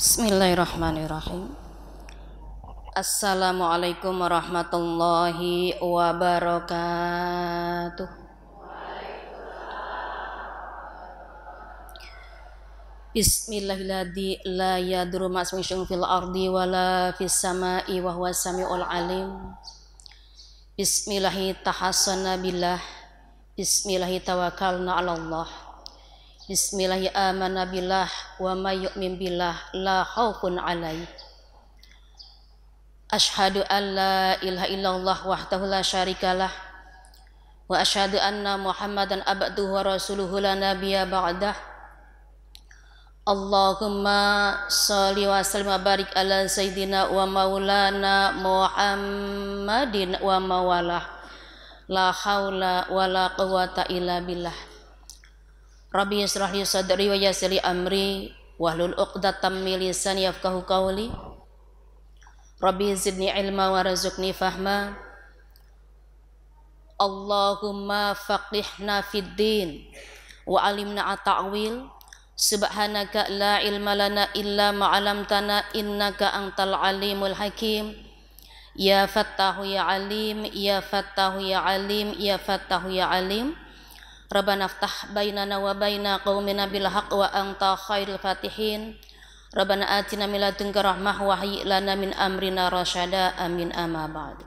Bismillahirrahmanirrahim. Assalamualaikum warahmatullahi wabarakatuh. Bismillahilladzi la yadurru ma'asmihi syai'un fil ardi wala fis sama'i wa huwas samiul alim. Bismillahi tahassana billah. Bismillahi tawakkalna 'ala Allah. Bismillahi amana billah wa may yu'min billah la khaufun 'alaihi. Asyhadu an la ilaha illallah wahdahu la syarikalah wa asyhadu anna Muhammadan abduhu wa rasuluhu la nabiyya ba'dah. Allahumma shalli wa sallim wa barik ala sayyidina wa maulana Muhammadin wa mawalah. La haula wa la quwwata illa billah. Rabbi yashrah li sadri wa yassir li amri wahlul 'uqdatam min lisani yafqahu qawli. Rabbi zidni ilma warzuqni fahma. Allahumma faqihna fid din wa 'allimna at-ta'wil. Subhanaka la ilma lana illa ma 'allamtana innaka antal alimul hakim. Ya Fattahu ya Alim, ya Fattahu ya Alim, ya Fattahu ya Alim. Rabbana ftah bainana wa baina qaumina bil haqq wa anta khairul fatihin. Rabbana atina min ladunka rahmah wa hayyi lana min amrina rasyada. Amin amma ba'd.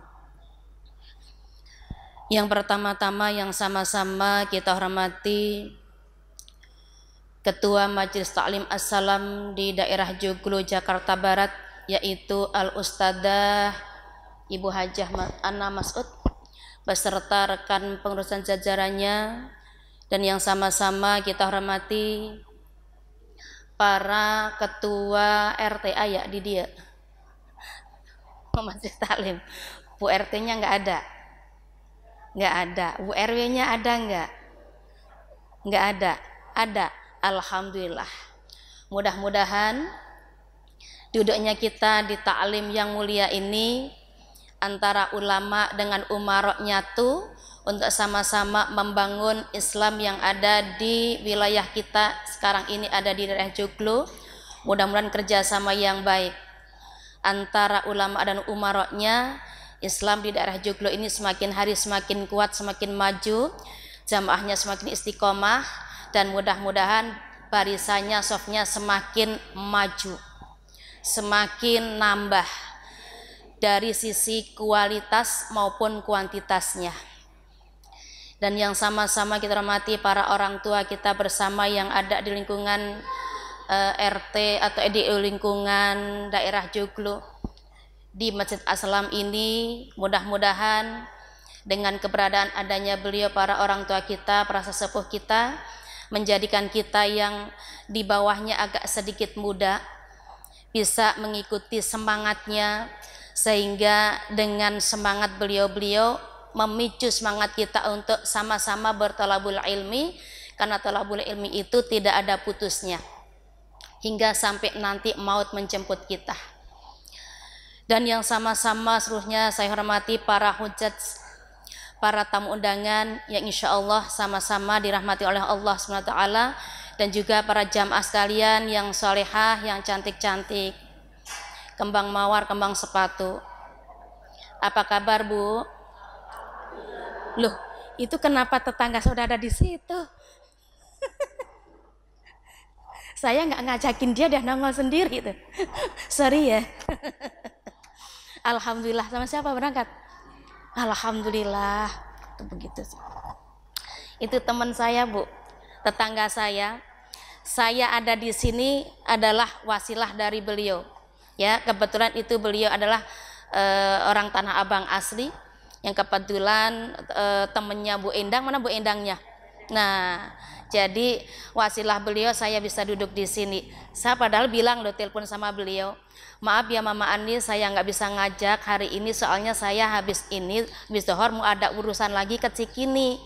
Yang pertama-tama yang sama-sama kita hormati Ketua Majelis Taklim As-Salam di daerah Joglo, Jakarta Barat, yaitu Al-Ustadzah Ibu Hajah Anna Mas'ud beserta rekan pengurusan jajarannya. Dan yang sama-sama kita hormati para ketua RTA ya di dia Majelis Taklim. Bu RT-nya nggak ada. Bu RW-nya ada nggak ada. Alhamdulillah. Mudah-mudahan duduknya kita di taklim yang mulia ini antara ulama dengan umarok nyatu untuk sama-sama membangun Islam yang ada di wilayah kita sekarang ini, ada di daerah Joglo. Mudah-mudahan kerjasama yang baik antara ulama dan umaroknya, Islam di daerah Joglo ini semakin hari semakin kuat, semakin maju, jamaahnya semakin istiqomah, dan mudah-mudahan barisannya, sofnya semakin maju, semakin nambah dari sisi kualitas maupun kuantitasnya. Dan yang sama-sama kita hormati para orang tua kita bersama yang ada di lingkungan RT atau di lingkungan daerah Joglo di Masjid As-Salam ini. Mudah-mudahan dengan keberadaan adanya beliau, para orang tua kita, para sesepuh kita, menjadikan kita yang di bawahnya agak sedikit muda bisa mengikuti semangatnya, sehingga dengan semangat beliau-beliau memicu semangat kita untuk sama-sama bertalabul ilmi, karena talabul ilmi itu tidak ada putusnya hingga sampai nanti maut menjemput kita. Dan yang sama-sama seluruhnya saya hormati para hujat, para tamu undangan yang insya Allah sama-sama dirahmati oleh Allah SWT, dan juga para jamaah sekalian yang solehah, yang cantik-cantik, kembang mawar, kembang sepatu. Apa kabar Bu? Loh, itu kenapa tetangga saudara di situ? Saya nggak ngajakin dia, dia nongol sendiri gitu. Sorry ya. Alhamdulillah. Sama siapa berangkat? Alhamdulillah. Itu begitu. Itu teman saya Bu, tetangga saya. Saya ada di sini adalah wasilah dari beliau. Ya, kebetulan itu beliau adalah orang Tanah Abang asli, yang kebetulan temennya Bu Endang. Mana Bu Endangnya? Nah, jadi wasilah beliau saya bisa duduk di sini. Saya padahal bilang loh, telepon sama beliau, maaf ya Mama Ani, saya nggak bisa ngajak hari ini soalnya saya habis dohor mau ada urusan lagi ke Cikini.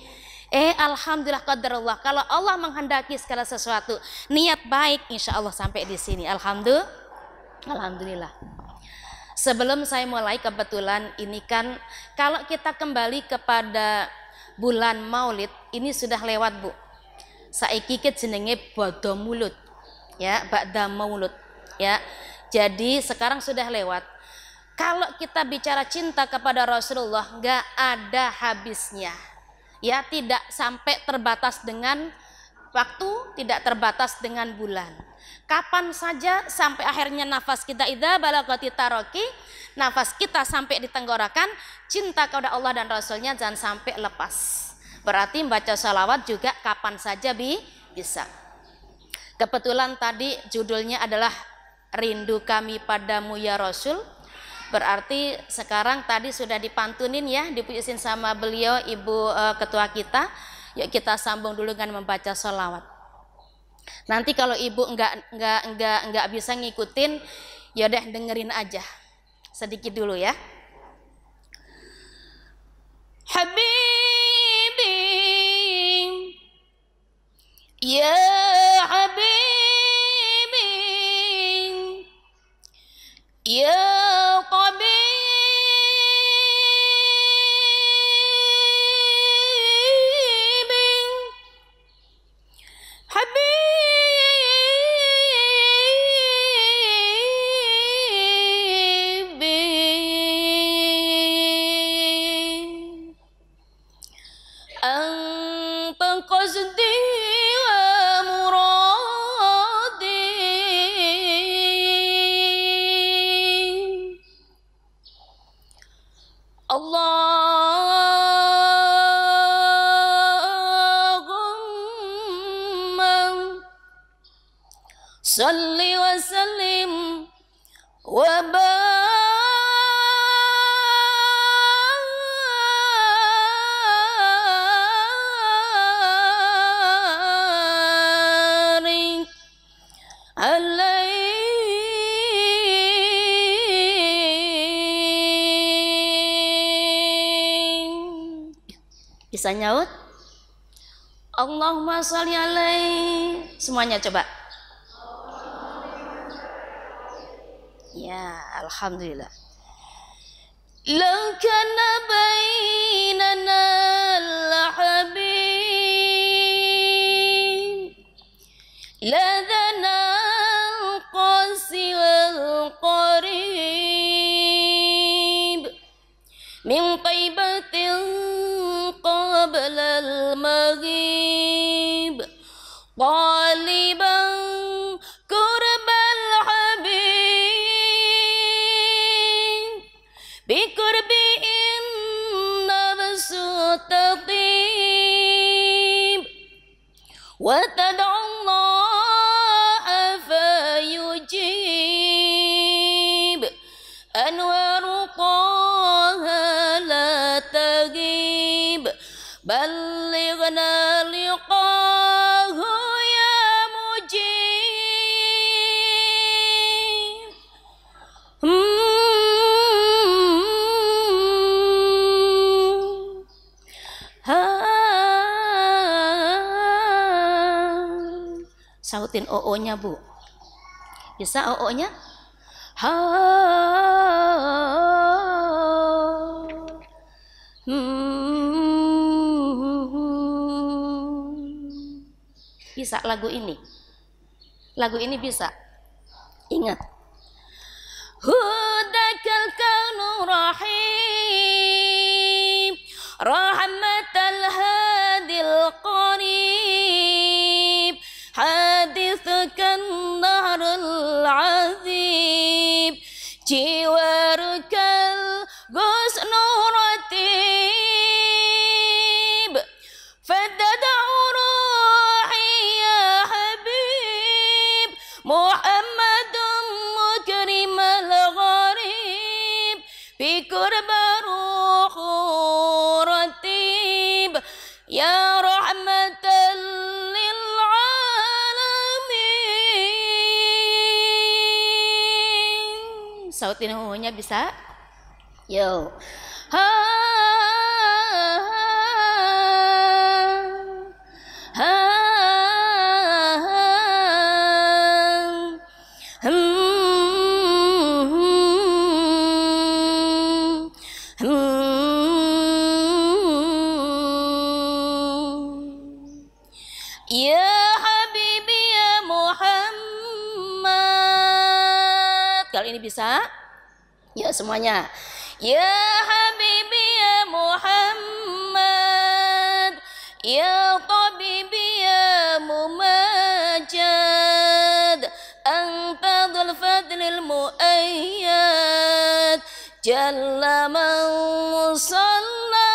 Alhamdulillah qadarullah, kalau Allah menghendaki segala sesuatu, niat baik, insya Allah sampai di sini. Alhamdulillah. Sebelum saya mulai, kebetulan ini kan kalau kita kembali kepada bulan Maulid, ini sudah lewat Bu. Saiki ke jenenge Bada Maulud. Ya, Ba'da Maulud. ya. Jadi sekarang sudah lewat. Kalau kita bicara cinta kepada Rasulullah nggak ada habisnya, ya, tidak sampai terbatas dengan waktu, tidak terbatas dengan bulan. Kapan saja sampai akhirnya nafas kita idza balagati taraqi, nafas kita sampai di tenggorokan, cinta kepada Allah dan Rasulnya jangan sampai lepas. Berarti membaca salawat juga kapan saja bisa. Kebetulan tadi judulnya adalah Rindu Kami Padamu Ya Rasul. Berarti sekarang tadi sudah dipantunin ya, dipuisin sama beliau Ibu Ketua kita. Yuk kita sambung dulu dengan membaca sholawat. Nanti kalau Ibu enggak bisa ngikutin, ya udah dengerin aja sedikit dulu ya. Habibi, ya Habibi, ya salli wa sallim wa barik alaihi. Bisa nyaut? Allahumma sholli alaihi. Semuanya coba. Ya, alhamdulillah. Law kana bainana al-habib ladana al-qasi wal-qarib min taibatin qabla al-maghrib qaliban kurbal bikurbi inna basutaqib wa tad'allaha fayujib anwaru taha la tagib ballighna liqahu ya mujib. Sautin oo-nya Bu. Bisa oo-nya? Ha. Bisa lagu ini. Lagu ini bisa. Ingat. Hudakal kaunu rahim rahmatal hadil qarib hadithukan nahrul azib jiwarukal gusnu ratib fadada'u ruhi ya habib Muhammadun mukrimal gharib bikurba ruhu ratib ya rahmatan lil alamin. Sautin hunya bisa? Yo. Ha ha Ya Habibi ya Muhammad Kalau ini bisa, ya semuanya. Ya Habibi ya Muhammad, ya Tabibi ya Mumajjad, anta dzul fadlil muayyad, jalla man shalla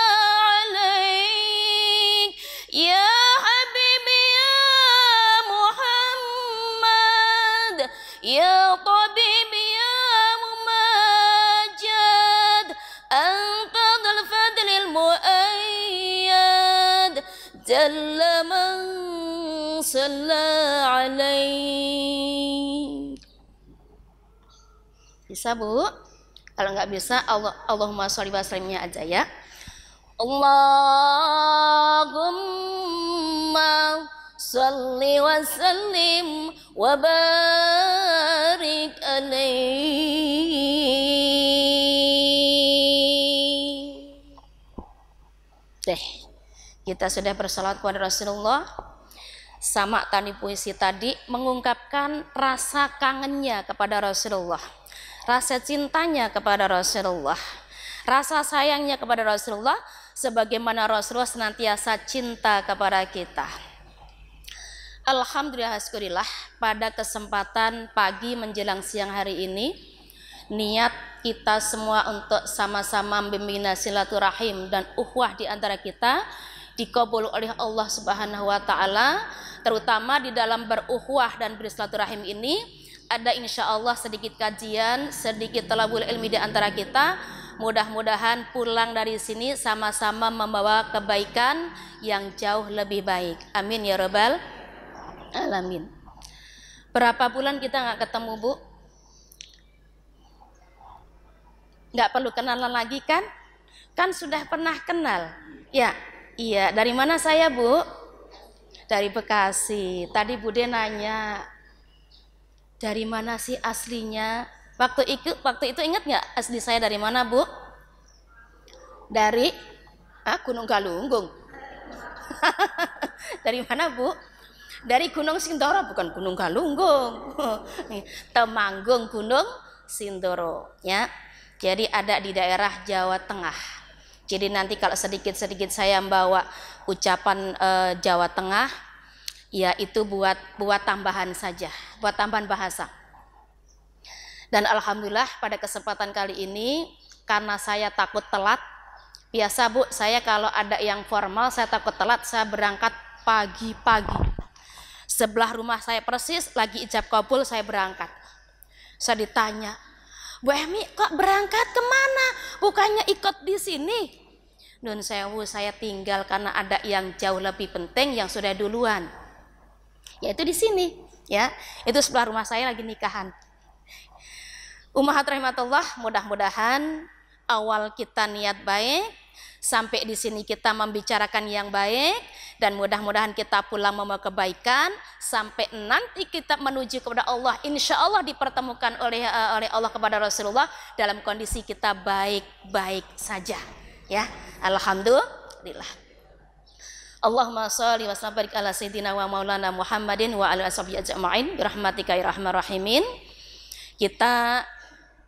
alaik, ya Habibi ya Muhammad, ya Tabibi ya Mumajjad, anta dzul fadlil muayyad, jalla man shalla alaik. Bisa Bu? Kalau nggak bisa, Allahumma sholli wa sallimnya aja ya. Allahumma sholli wa sallim wa barik alaihi. Deh, kita sudah bersalawat kepada Rasulullah. Sama tadi puisi tadi mengungkapkan rasa kangennya kepada Rasulullah, rasa cintanya kepada Rasulullah, rasa sayangnya kepada Rasulullah, sebagaimana Rasulullah senantiasa cinta kepada kita. Alhamdulillah, syukurillah, pada kesempatan pagi menjelang siang hari ini, niat kita semua untuk sama-sama membina silaturahim dan ukhuwah di antara kita dikabul oleh Allah Subhanahu wa taala, terutama di dalam berukhuwah dan bersilaturahim ini ada insya Allah sedikit kajian, sedikit talabul ilmi di antara kita. Mudah-mudahan pulang dari sini sama-sama membawa kebaikan yang jauh lebih baik. Amin ya rabbal alamin. Berapa bulan kita nggak ketemu Bu? Nggak perlu kenalan lagi kan? Kan sudah pernah kenal. Ya, iya. Dari mana saya Bu? Dari Bekasi. Tadi Bude nanya, dari mana sih aslinya? Waktu itu ingat nggak asli saya dari mana Bu? Dari Gunung Galunggung. Dari mana Bu? Dari Gunung Sindoro, bukan Gunung Galunggung. Temanggung Gunung Sindoro, ya. Jadi ada di daerah Jawa Tengah. Jadi nanti kalau sedikit-sedikit saya membawa ucapan Jawa Tengah, ya itu buat tambahan saja, buat tambahan bahasa. Dan alhamdulillah pada kesempatan kali ini, karena saya takut telat, biasa Bu, saya kalau ada yang formal saya takut telat, saya berangkat pagi-pagi. Sebelah rumah saya persis lagi ijab kabul, saya berangkat. Saya ditanya, Bu Emi kok berangkat kemana? Bukannya ikut di sini? Nun sewu, saya tinggal karena ada yang jauh lebih penting yang sudah duluan. Yaitu di sini, ya. Itu sebelah rumah saya lagi nikahan. Ummahat rahimatullah, mudah-mudahan awal kita niat baik, sampai di sini kita membicarakan yang baik, dan mudah-mudahan kita pulang membawa kebaikan, sampai nanti kita menuju kepada Allah, insya Allah dipertemukan oleh Allah kepada Rasulullah dalam kondisi kita baik-baik saja, ya. Alhamdulillah. Allahumma sholli wa sallim ala sayyidina wa maulana Muhammadin wa ala ashabihi ajma'in birahmatika ya arhamar rahimin. Kita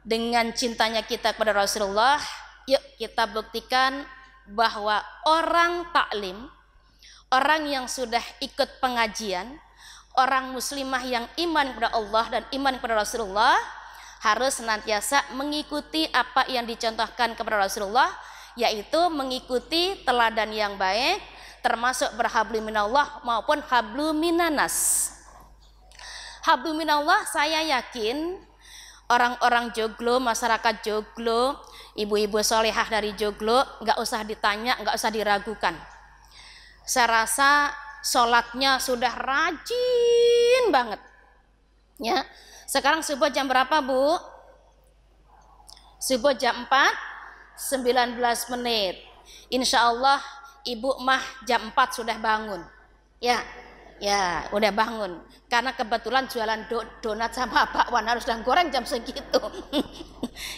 dengan cintanya kita kepada Rasulullah, yuk kita buktikan bahwa orang taklim, orang yang sudah ikut pengajian, orang muslimah yang iman kepada Allah dan iman kepada Rasulullah harus senantiasa mengikuti apa yang dicontohkan kepada Rasulullah, yaitu mengikuti teladan yang baik, termasuk berhablum minallah maupun hablum minanas. Hablum minallah, saya yakin orang-orang joglo, masyarakat joglo, ibu-ibu solehah dari joglo, nggak usah ditanya, nggak usah diragukan. Saya rasa sholatnya sudah rajin banget, ya. Sekarang subuh jam berapa Bu? Subuh jam 4:19 menit. Insya Allah ibu mah jam 4 sudah bangun, ya. Ya, udah bangun. Karena kebetulan jualan donat sama bakwan harus udah goreng jam segitu.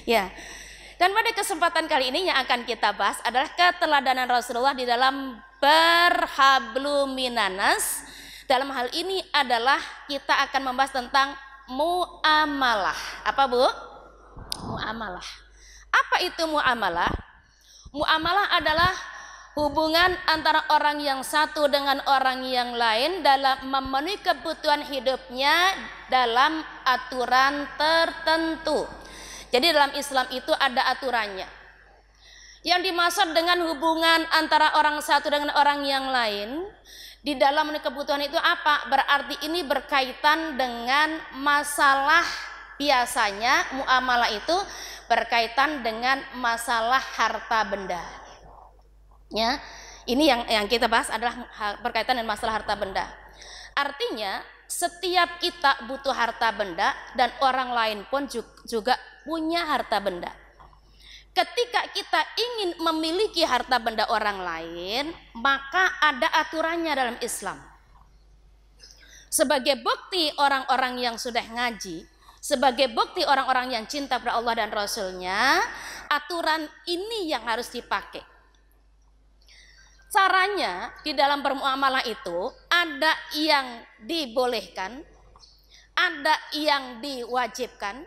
Ya. Dan pada kesempatan kali ini yang akan kita bahas adalah keteladanan Rasulullah di dalam berhablum minanas. Dalam hal ini adalah kita akan membahas tentang muamalah. Apa Bu? Muamalah. Apa itu muamalah? Muamalah adalah hubungan antara orang yang satu dengan orang yang lain dalam memenuhi kebutuhan hidupnya dalam aturan tertentu. Jadi dalam Islam itu ada aturannya. Yang dimaksud dengan hubungan antara orang satu dengan orang yang lain di dalam memenuhi kebutuhan itu apa? Berarti ini berkaitan dengan masalah, biasanya muamalah itu berkaitan dengan masalah harta benda. Ya, ini yang kita bahas adalah berkaitan dengan masalah harta benda. Artinya setiap kita butuh harta benda dan orang lain pun juga punya harta benda. Ketika kita ingin memiliki harta benda orang lain, maka ada aturannya dalam Islam. Sebagai bukti orang-orang yang sudah ngaji, sebagai bukti orang-orang yang cinta kepada Allah dan Rasulnya, aturan ini yang harus dipakai. Caranya di dalam bermuamalah itu ada yang dibolehkan, ada yang diwajibkan,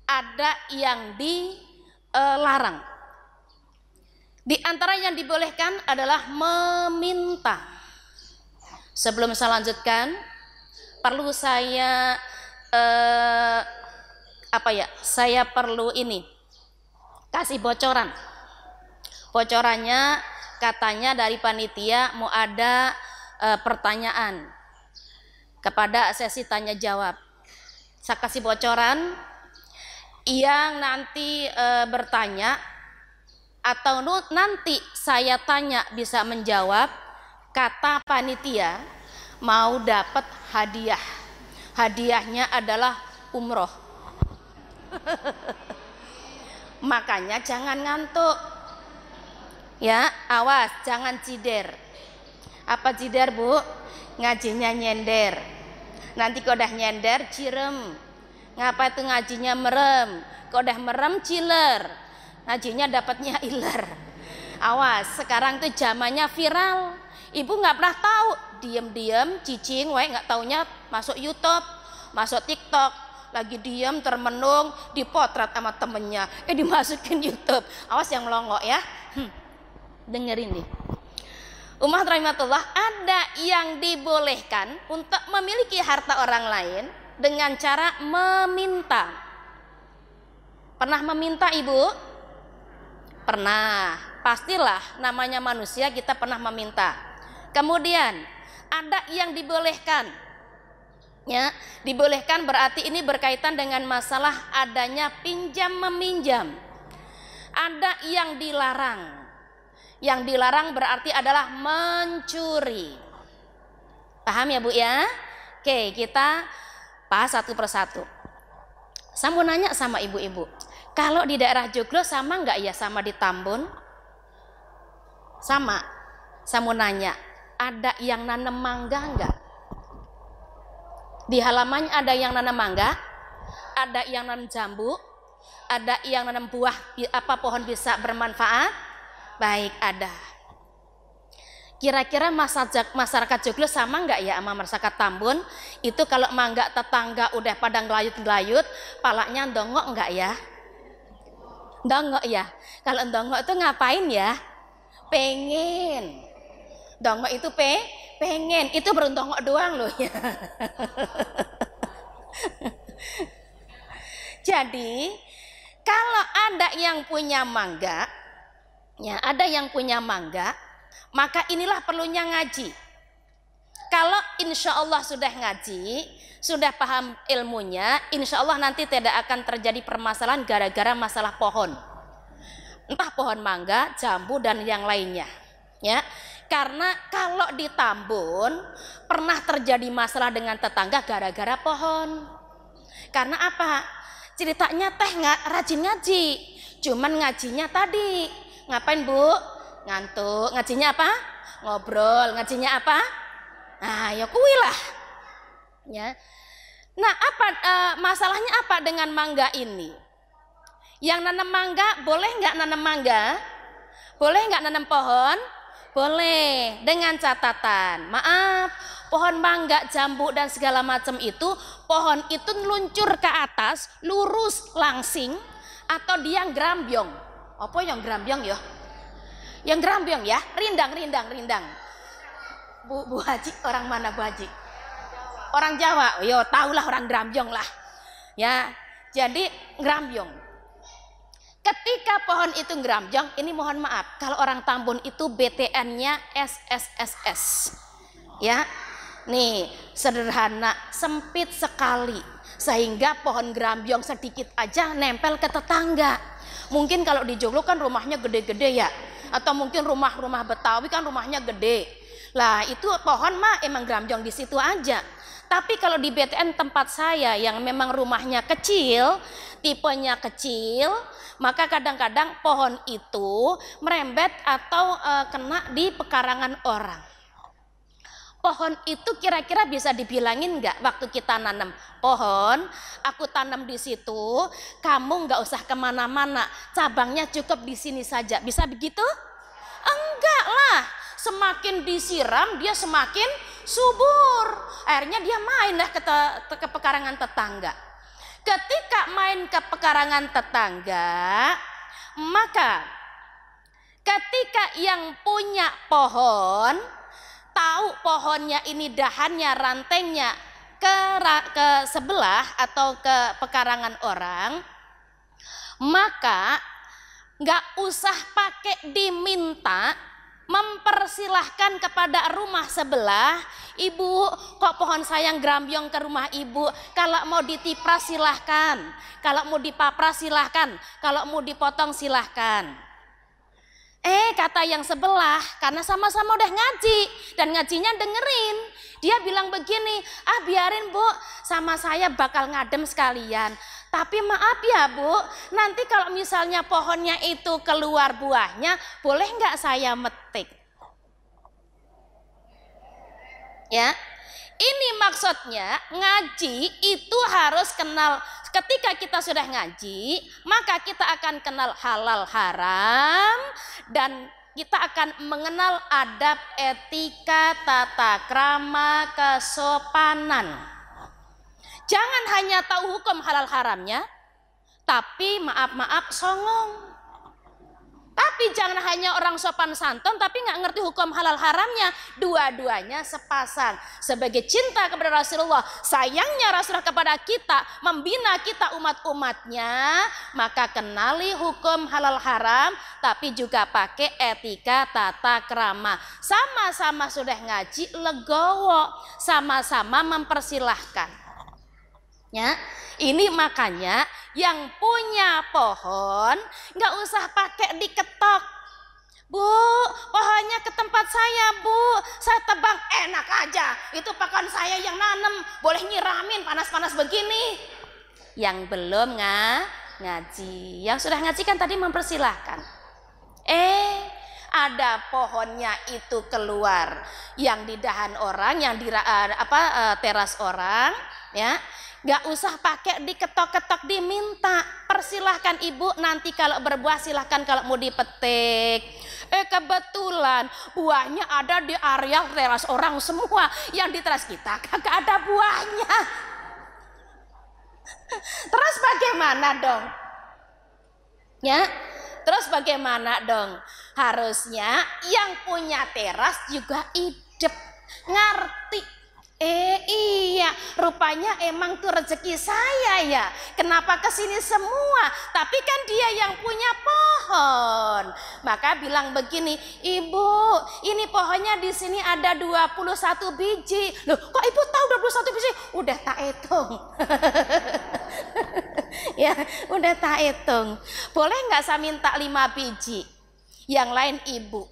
ada yang dilarang. Di antara yang dibolehkan adalah meminta. Sebelum saya lanjutkan, perlu saya saya perlu kasih bocoran. Bocorannya katanya dari panitia mau ada pertanyaan kepada sesi tanya jawab. Saya kasih bocoran yang nanti bertanya atau nanti saya tanya bisa menjawab, kata panitia mau dapat hadiah. Hadiahnya adalah umroh. Makanya jangan ngantuk. Ya, awas jangan cider. Apa cider, Bu? Ngajinya nyender. Nanti kalau udah nyender cirem. Ngapa itu ngajinya merem? Kalau udah merem ciler. Ngajinya dapatnya iler. Awas, sekarang tuh zamannya viral. Ibu nggak pernah tahu, diem-diem cicing, nggak taunya masuk YouTube, masuk TikTok, lagi diem termenung, dipotret sama temennya, dimasukin YouTube. Awas yang melongo ya. Dengerin nih. Umat rahimatullah, ada yang dibolehkan untuk memiliki harta orang lain dengan cara meminta. Pernah meminta Ibu? Pernah. Pastilah namanya manusia kita pernah meminta. Kemudian ada yang dibolehkan. Ya, dibolehkan berarti ini berkaitan dengan masalah adanya pinjam meminjam. Ada yang dilarang. Yang dilarang berarti adalah mencuri. Paham ya Bu ya? Oke, kita bahas satu persatu. Saya mau nanya sama ibu-ibu, kalau di daerah Joglo sama nggak ya sama di Tambun? Sama. Saya mau nanya, ada yang nanam mangga nggak? Di halamannya ada yang nanam mangga, ada yang nanam jambu, ada yang nanam buah pohon bisa bermanfaat. Baik, ada. Kira-kira masyarakat Joglo sama nggak ya sama masyarakat Tambun? Itu kalau mangga tetangga udah pada ngelayut-ngelayut, palaknya ndongok nggak ya? Ndongok ya. Kalau ndongok itu ngapain ya? Pengen. Ndongok itu pengen. Itu baru ndongok doang loh ya. Jadi, kalau ada yang punya mangga, ya, ada yang punya mangga, maka inilah perlunya ngaji. Kalau insya Allah sudah ngaji, sudah paham ilmunya, insya Allah nanti tidak akan terjadi permasalahan gara-gara masalah pohon. Entah pohon mangga, jambu, dan yang lainnya. Ya, karena kalau di Tambun pernah terjadi masalah dengan tetangga gara-gara pohon. Karena apa? Ceritanya teh nggak rajin ngaji, cuman ngajinya tadi. Ngapain Bu? Ngantuk. Ngajinya apa? Ngobrol. Ngajinya apa? Nah, ya kuilah. Ya. Nah, masalahnya apa dengan mangga ini? Yang nanam mangga boleh nggak nanam mangga? Boleh nggak nanam pohon? Boleh, dengan catatan. Maaf, pohon mangga, jambu dan segala macam itu, pohon itu meluncur ke atas, lurus langsing, atau dia gerambyong. Apa yang gerambyong ya? Yang gerambyong ya, rindang. Bu Haji orang mana Bu Haji? Orang Jawa. Yo, tahulah orang gerambyong lah. Ya, jadi gerambyong. Ketika pohon itu gerambyong, ini mohon maaf, kalau orang Tambun itu BTN-nya SSSS. Ya. Nih, sederhana, sempit sekali. Sehingga pohon gerambyong sedikit aja nempel ke tetangga. Mungkin kalau di Joglo kan rumahnya gede-gede ya. Atau mungkin rumah-rumah Betawi kan rumahnya gede. Lah, itu pohon mah emang gerambyong di situ aja. Tapi kalau di BTN tempat saya yang memang rumahnya kecil, tipenya kecil, maka kadang-kadang pohon itu merembet atau kena di pekarangan orang. Pohon itu kira-kira bisa dibilangin nggak waktu kita nanam pohon, aku tanam di situ, kamu nggak usah kemana-mana, cabangnya cukup di sini saja, bisa begitu? Enggak lah, semakin disiram dia semakin subur. Akhirnya dia mainlah ke pekarangan tetangga. Ketika main ke pekarangan tetangga, maka ketika yang punya pohon tahu pohonnya ini dahannya, rantengnya ke sebelah atau ke pekarangan orang, maka nggak usah pakai diminta, mempersilahkan kepada rumah sebelah, ibu kok pohon saya gerambyong ke rumah ibu, kalau mau ditipras silahkan, kalau mau dipapras silahkan, kalau mau dipotong silahkan. Kata yang sebelah, karena sama-sama udah ngaji dan ngajinya dengerin, dia bilang begini, biarin bu, sama saya bakal ngadem sekalian. Tapi maaf ya bu, nanti kalau misalnya pohonnya itu keluar buahnya, boleh nggak saya metik? Ya, ini maksudnya ngaji itu harus kenal. Ketika kita sudah ngaji, maka kita akan kenal halal haram dan kita akan mengenal adab, etika, tata krama, kesopanan. Jangan hanya tahu hukum halal haramnya, tapi maaf songong. Tapi jangan hanya orang sopan santun tapi nggak ngerti hukum halal haramnya. Dua-duanya sepasang. Sebagai cinta kepada Rasulullah, sayangnya Rasulullah kepada kita, membina kita umat-umatnya, maka kenali hukum halal haram, tapi juga pakai etika tata krama. Sama-sama sudah ngaji, legowo, sama-sama mempersilahkan. Ya, ini makanya yang punya pohon nggak usah pakai diketok. Bu, pohonnya ke tempat saya bu, saya tebang, enak aja. Itu pohon saya yang nanam, boleh nyiramin panas-panas begini. Yang belum ngaji, yang sudah ngaji kan tadi mempersilahkan. Ada pohonnya itu keluar, yang di dahan orang, yang di teras orang, ya. Gak usah pakai diketok-ketok, diminta. Persilahkan ibu, nanti kalau berbuah silahkan kalau mau dipetik. Kebetulan buahnya ada di area teras orang semua. Yang di teras kita kagak ada buahnya. Terus bagaimana dong? Ya, terus bagaimana dong? Harusnya yang punya teras juga hidup, ngerti. Iya, rupanya emang tuh rezeki saya ya. Kenapa kesini semua? Tapi kan dia yang punya pohon. Maka bilang begini, ibu, ini pohonnya di sini ada 21 biji. Loh, kok ibu tahu 21 biji? Udah tak hitung. Ya, udah tak hitung. Boleh nggak saya minta 5 biji? Yang lain ibu.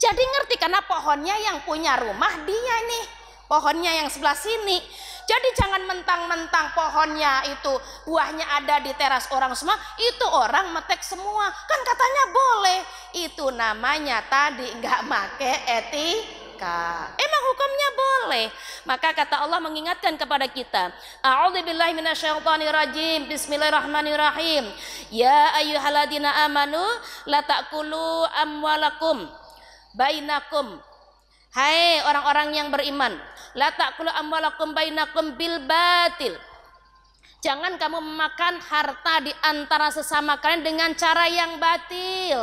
Jadi ngerti karena pohonnya yang punya rumah dia nih. Pohonnya yang sebelah sini. Jadi jangan mentang-mentang pohonnya itu buahnya ada di teras orang semua, itu orang metek semua. Kan katanya boleh. Itu namanya tadi nggak make etika. Emang hukumnya boleh. Maka kata Allah mengingatkan kepada kita, a'udzubillahi minasyaitonirrajim, bismillahirrahmanirrahim. Ya ayyuhalladzina amanu la ta'kulu amwalakum bainakum Hai orang-orang yang beriman, la ta'kulu amwalakum bainakum bil batil. Jangan kamu memakan harta di antara sesama kalian dengan cara yang batil.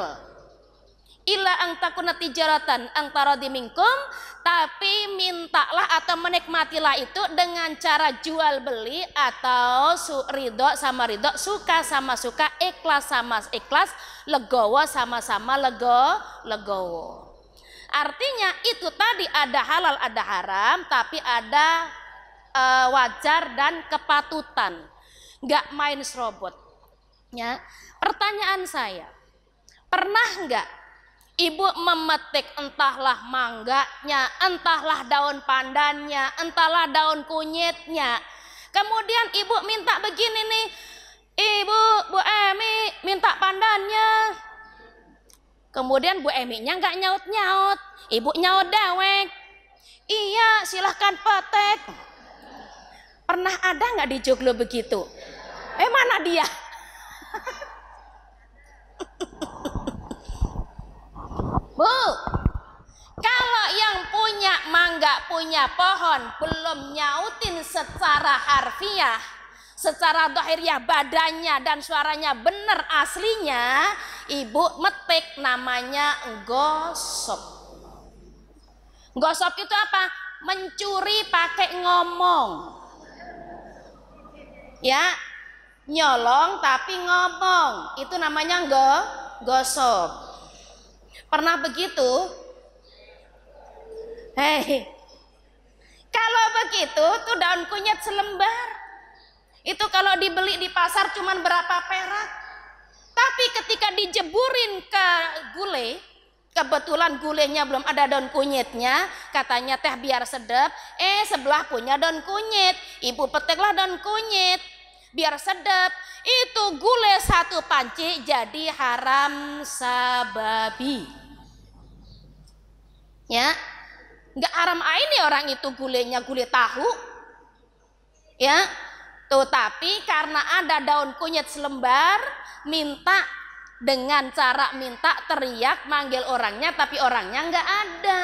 Illa ang takuna tijaratan antara dimingkum, tapi mintalah atau menikmatilah itu dengan cara jual beli atau ridho sama ridho, suka sama suka, ikhlas sama ikhlas, legowo sama-sama legowo. Artinya itu tadi ada halal ada haram, tapi ada wajar dan kepatutan, nggak main serobot. Ya, pertanyaan saya, pernah nggak ibu memetik entahlah mangganya, entahlah daun pandannya, entahlah daun kunyitnya. Kemudian ibu minta begini nih, Bu Emi minta pandannya. Kemudian Bu Emi-nya nggak nyaut-nyaut, ibu nyaut dewek. Iya silahkan petek. Pernah ada nggak di Joglo begitu? Mana dia? Bu, kalau yang punya mangga, punya pohon, belum nyautin secara harfiah, secara dohiriah badannya dan suaranya benar aslinya, ibu metik namanya gosop. Gosop itu apa? Mencuri pakai ngomong. Ya, nyolong tapi ngomong. Itu namanya gosop. Pernah begitu? Hei, kalau begitu tuh daun kunyit selembar. Itu kalau dibeli di pasar cuman berapa perak. Tapi ketika dijeburin ke gulai, kebetulan gulainya belum ada daun kunyitnya, katanya teh biar sedap. Sebelah punya daun kunyit, ibu petiklah daun kunyit biar sedap. Itu gulai satu panci jadi haram sababi. Ya, nggak haram ini orang itu gulainya gulai tahu. Ya, tuh tapi karena ada daun kunyit selembar, minta dengan cara minta teriak manggil orangnya, tapi orangnya nggak ada.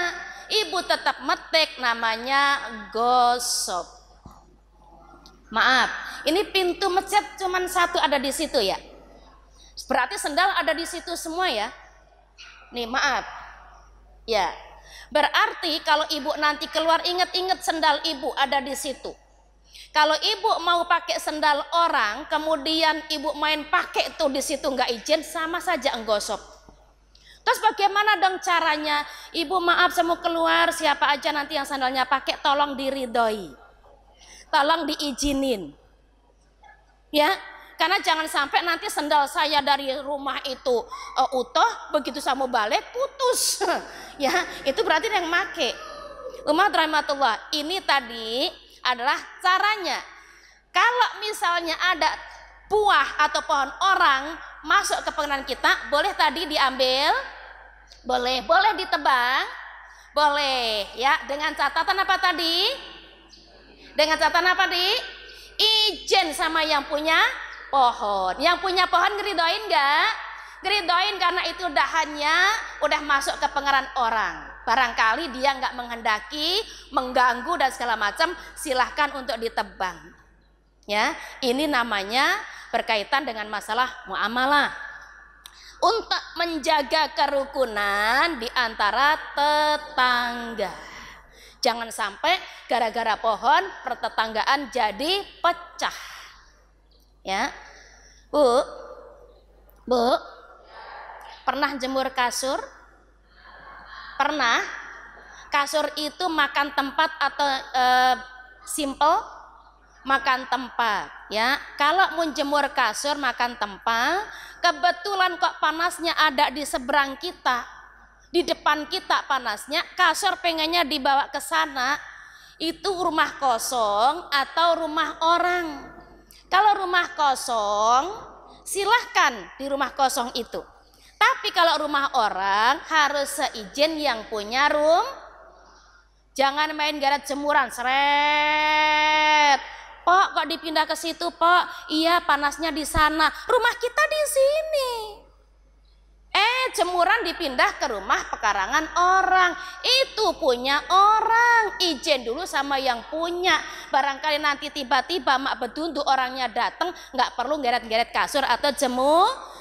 Ibu tetap metik namanya gosop. Maaf, ini pintu masjid cuma satu ada di situ ya. Berarti sendal ada di situ semua ya. Nih maaf. Ya. Berarti kalau ibu nanti keluar ingat-ingat sendal ibu ada di situ. Kalau ibu mau pakai sendal orang, kemudian ibu main pakai tuh di situ nggak izin, sama saja enggosop. Terus bagaimana dong caranya? Ibu maaf saya mau keluar, siapa aja nanti yang sandalnya pakai tolong diridhoi. Tolong diizinin, ya, karena jangan sampai nanti sendal saya dari rumah itu utuh, begitu saya mau balik putus, ya, itu berarti yang make. Umat rahmatullah, ini tadi adalah caranya. Kalau misalnya ada buah atau pohon orang masuk ke pengenalan kita, boleh tadi diambil, boleh ditebang, boleh, ya, dengan catatan apa tadi? Dengan catatan apa izin sama yang punya pohon. Yang punya pohon ngeridoin nggak? Ngeridoin karena itu udah masuk ke pengenalan orang. Barangkali dia nggak menghendaki, mengganggu dan segala macam, silahkan untuk ditebang. Ya, ini namanya berkaitan dengan masalah muamalah. Untuk menjaga kerukunan di antara tetangga. Jangan sampai gara-gara pohon pertetanggaan jadi pecah. Ya. Bu, pernah jemur kasur? Pernah? Kasur itu makan tempat atau simple? Makan tempat, ya. Kalau mau jemur kasur makan tempat, kebetulan kok panasnya ada di seberang kita, di depan kita panasnya, kasur pengennya dibawa ke sana, itu rumah kosong atau rumah orang. Kalau rumah kosong, silahkan di rumah kosong itu. Tapi kalau rumah orang harus seizin yang punya Jangan main garet jemuran, seret. Pok, kok dipindah ke situ, Pok? Iya, panasnya di sana. Rumah kita di sini. jemuran dipindah ke rumah pekarangan orang, itu punya orang, izin dulu sama yang punya. Barangkali nanti tiba-tiba mak bedundu orangnya datang, nggak perlu geret-geret kasur atau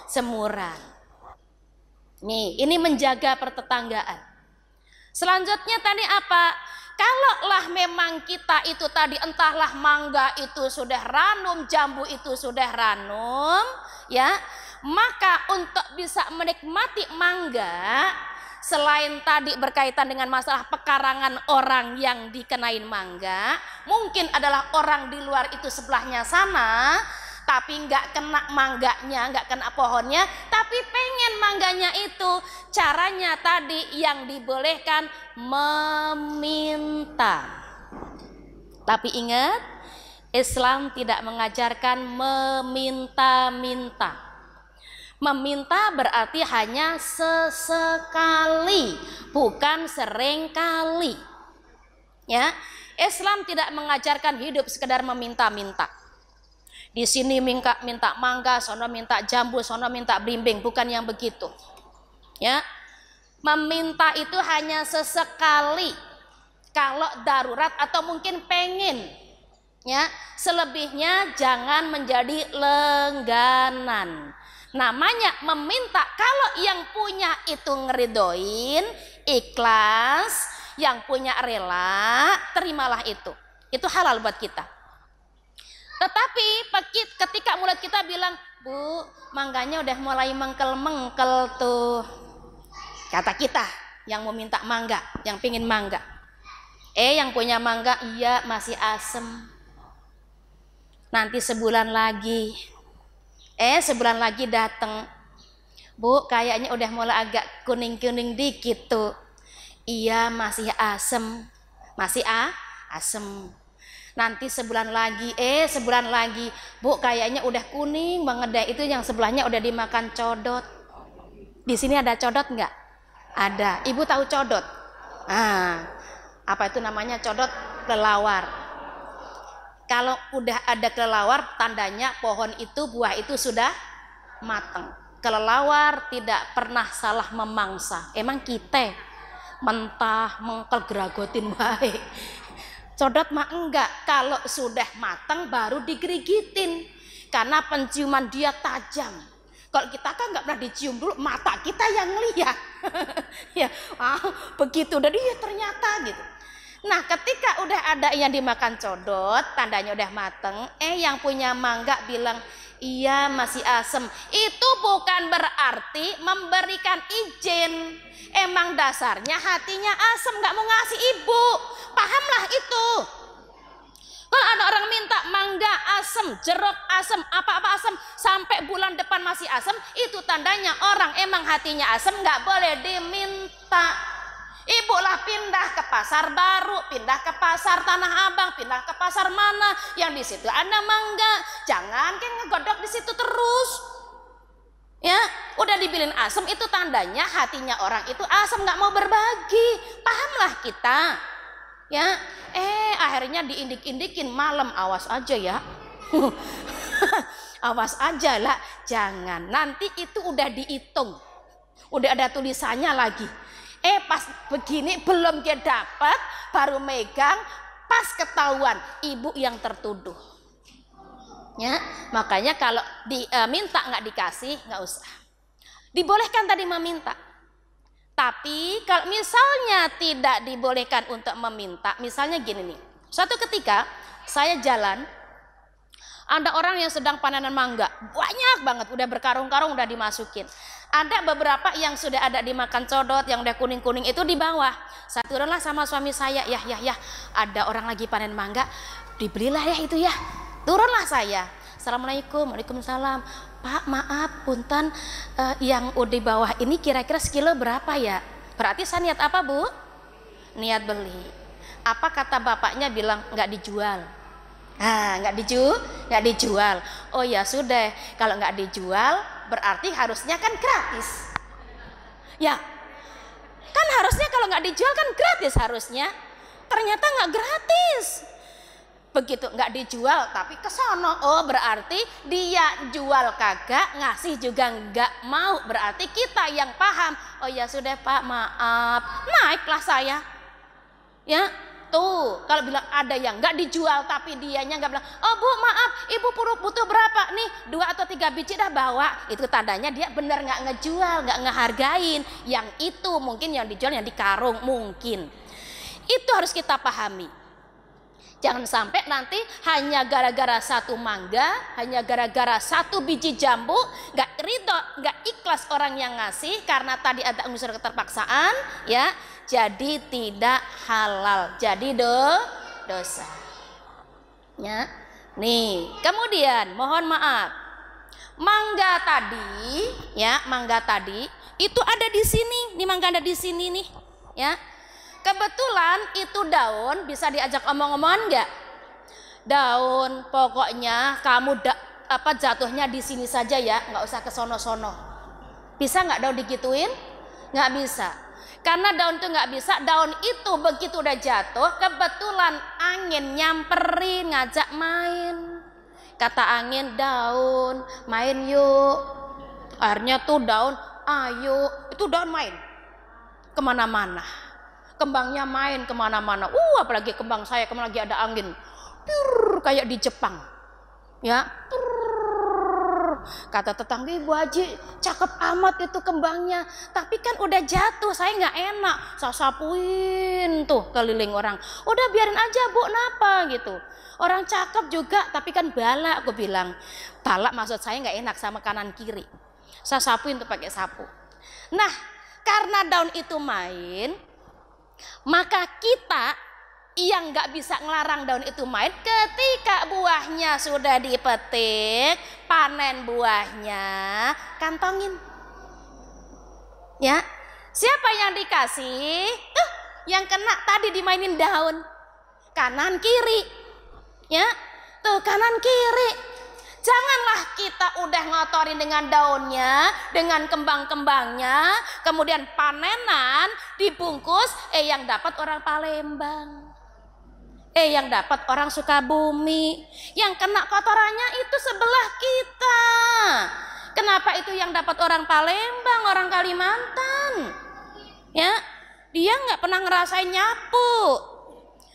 jemuran. Nih, ini menjaga pertetanggaan. Selanjutnya tadi apa? Kalaulah memang kita itu tadi entahlah mangga itu sudah ranum, jambu itu sudah ranum, ya, maka untuk bisa menikmati mangga, selain tadi berkaitan dengan masalah pekarangan orang yang dikenain mangga, mungkin adalah orang di luar itu sebelahnya sana, tapi nggak kena mangganya, nggak kena pohonnya, tapi pengen mangganya itu. Caranya tadi yang dibolehkan meminta. Tapi ingat, Islam tidak mengajarkan meminta-minta. Meminta berarti hanya sesekali, bukan seringkali. Ya, Islam tidak mengajarkan hidup sekedar meminta-minta. Di sini minta mangga, sono minta jambu, sono minta blimbing, bukan yang begitu. Ya, meminta itu hanya sesekali, kalau darurat atau mungkin pengen. Ya, selebihnya jangan menjadi lengganan. Namanya meminta kalau yang punya itu ngeridoin, ikhlas, yang punya rela, terimalah itu. Itu halal buat kita. Tetapi ketika mulut kita bilang, Bu, mangganya udah mulai mengkel-mengkel tuh. Kata kita yang mau minta mangga, yang pingin mangga. Yang punya mangga, iya masih asem. Nanti sebulan lagi. Sebulan lagi datang. Bu, kayaknya udah mulai agak kuning-kuning dikit tuh. Iya masih asem. Masih asem. Nanti sebulan lagi, Bu, kayaknya udah kuning banget deh. Itu yang sebelahnya udah dimakan codot. Di sini ada codot nggak? Ada. Ibu tahu codot? Apa itu namanya codot? Kelelawar. Kalau udah ada kelelawar, tandanya pohon itu, buah itu sudah matang. Kelelawar tidak pernah salah memangsa. Emang kita mentah mengkel geragotin baik. Codot mah enggak, kalau sudah matang baru digerigitin, karena penciuman dia tajam. Kalau kita kan nggak pernah dicium dulu, mata kita yang ngeliat. Ya, begitu udah dia ternyata gitu. Nah, ketika udah ada yang dimakan codot, tandanya udah mateng. Yang punya mangga bilang, iya masih asem. Itu bukan berarti memberikan izin. Emang dasarnya hatinya asem, nggak mau ngasih ibu. Pahamlah itu. Kalau ada orang minta mangga asem, jeruk asem, apa-apa asem, sampai bulan depan masih asem, itu tandanya orang emang hatinya asem, nggak boleh diminta. Ibu lah pindah ke pasar baru, pindah ke pasar Tanah Abang, pindah ke pasar mana yang di situ ada mangga, jangan kan ngegodok di situ terus. Ya, udah dibilin asem, itu tandanya hatinya orang itu asem, nggak mau berbagi. Pahamlah kita. Ya, akhirnya diindik-indikin malam, awas aja ya. Awas aja lah, jangan. Nanti itu udah dihitung, udah ada tulisannya lagi. Pas begini belum dia dapat, baru megang, pas ketahuan ibu yang tertuduh. Ya, makanya kalau diminta nggak dikasih, nggak usah. Dibolehkan tadi meminta. Tapi kalau misalnya tidak dibolehkan untuk meminta, misalnya gini nih. Suatu ketika saya jalan, ada orang yang sedang panenan mangga, banyak banget, udah berkarung-karung, udah dimasukin. Ada beberapa yang sudah ada dimakan codot, yang udah kuning-kuning itu di bawah. Saya turunlah sama suami saya, ya, ada orang lagi panen mangga, dibelilah ya itu ya. Turunlah saya. Assalamualaikum, waalaikumsalam. Pak, maaf, punten, yang di bawah ini kira-kira sekilo berapa ya? Berarti saya niat apa, Bu? Niat beli. Apa kata bapaknya bilang nggak dijual? Nggak dijual. Oh ya sudah, kalau nggak dijual berarti harusnya kan gratis. Ya, kan harusnya kalau nggak dijual kan gratis harusnya. Ternyata nggak gratis. Begitu nggak dijual tapi kesono, oh berarti dia jual kagak, ngasih juga nggak mau, berarti kita yang paham. Oh ya sudah Pak, maaf, naiklah saya. Ya tuh, kalau bilang ada yang nggak dijual tapi dianya nggak bilang, oh Bu maaf, Ibu butuh berapa nih, 2 atau 3 biji dah bawa, itu tandanya dia benar nggak ngejual, nggak ngehargain. Yang itu mungkin yang dijual yang di karung mungkin. Itu harus kita pahami. Jangan sampai nanti hanya gara-gara 1 mangga, hanya gara-gara 1 biji jambu, nggak ridho, nggak ikhlas orang yang ngasih karena tadi ada unsur keterpaksaan, ya, jadi tidak halal, jadi dosa. Ya, nih, kemudian mohon maaf, mangga tadi, ya, mangga tadi itu ada di sini, nih mangga ada di sini nih, ya. Kebetulan itu daun, bisa diajak omong-omongan nggak? Daun, pokoknya kamu jatuhnya di sini saja ya, nggak usah ke sono-sono. Bisa nggak daun digituin? Nggak bisa. Karena daun itu nggak bisa, daun itu begitu udah jatuh, kebetulan angin nyamperin, ngajak main. Kata angin, daun, main yuk. Akhirnya tuh daun, ayo, itu daun main kemana-mana. Kembangnya main kemana-mana. Apalagi kembang saya, kemana lagi ada angin. Kayak di Jepang. Ya. Kata tetangga, Ibu Haji, cakep amat itu kembangnya. Tapi kan udah jatuh, saya nggak enak. Saya sapuin tuh keliling orang. Udah biarin aja Bu, napa gitu. Orang cakep juga, tapi kan balak, aku bilang. Balak maksud saya nggak enak sama kanan kiri. Saya sapuin tuh pakai sapu. Nah, karena daun itu main, maka kita yang nggak bisa ngelarang daun itu main, ketika buahnya sudah dipetik, panen buahnya, kantongin. Ya, siapa yang dikasih? Yang kena tadi dimainin daun, kanan kiri. Ya, tuh kanan kiri. Janganlah kita udah ngotorin dengan daunnya, dengan kembang-kembangnya, kemudian panenan, dibungkus, yang dapat orang Palembang. Yang dapat orang Sukabumi. Yang kena kotorannya itu sebelah kita. Kenapa itu yang dapat orang Palembang, orang Kalimantan? Ya, dia nggak pernah ngerasain nyapu.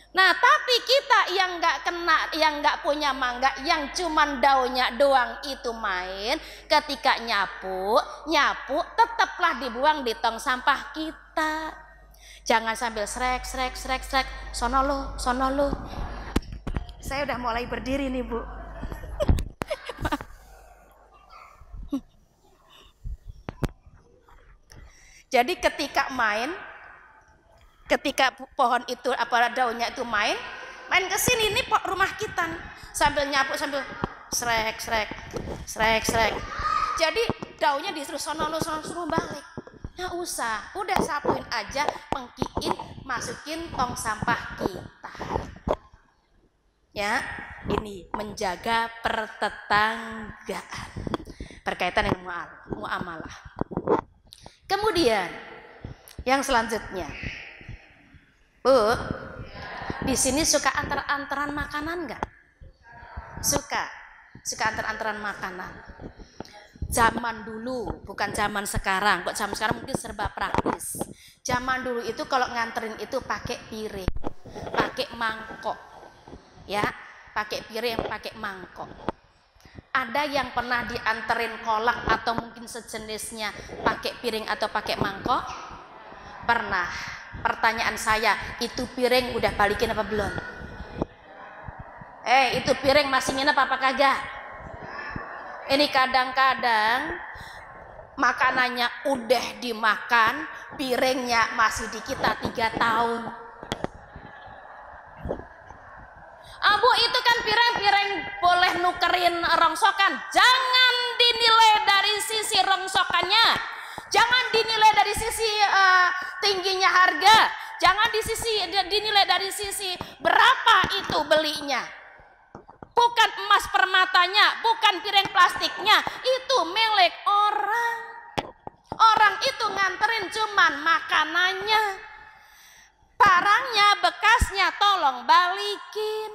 Nah, tapi kita yang nggak kena, yang nggak punya mangga, yang cuman daunnya doang itu main, ketika nyapu tetaplah dibuang di tong sampah kita. Jangan sambil srek, sono lo. Saya udah mulai berdiri nih Bu. Jadi ketika pohon itu daunnya itu main ke sini, ini rumah kita sambil nyapu sambil srek. Jadi daunnya disuruh sono balik. Nggak usah, udah sapuin aja, pengkiin, masukin tong sampah kita. Ya, ini menjaga pertetanggaan berkaitan dengan muamalah. Kemudian yang selanjutnya, Bu, di sini suka antar-antaran makanan nggak? Suka antar-antaran makanan. Zaman dulu, bukan zaman sekarang. Kok zaman sekarang mungkin serba praktis. Zaman dulu itu kalau nganterin itu pakai piring, pakai mangkok, ya, pakai piring, pakai mangkok. Ada yang pernah dianterin kolak atau mungkin sejenisnya pakai piring atau pakai mangkok? Pernah. Pertanyaan saya, itu piring udah balikin apa belum? Itu piring masih nginep apa kagak? Ini kadang-kadang makanannya udah dimakan, piringnya masih di kita 3 tahun. Bu, itu kan piring boleh nukerin rongsokan. Jangan dinilai dari sisi rongsokannya, jangan dinilai dari sisi tingginya harga, jangan dinilai dari sisi berapa itu belinya. Bukan emas permatanya, bukan piring plastiknya, itu milik orang. Orang itu nganterin cuman makanannya, barangnya, bekasnya tolong balikin.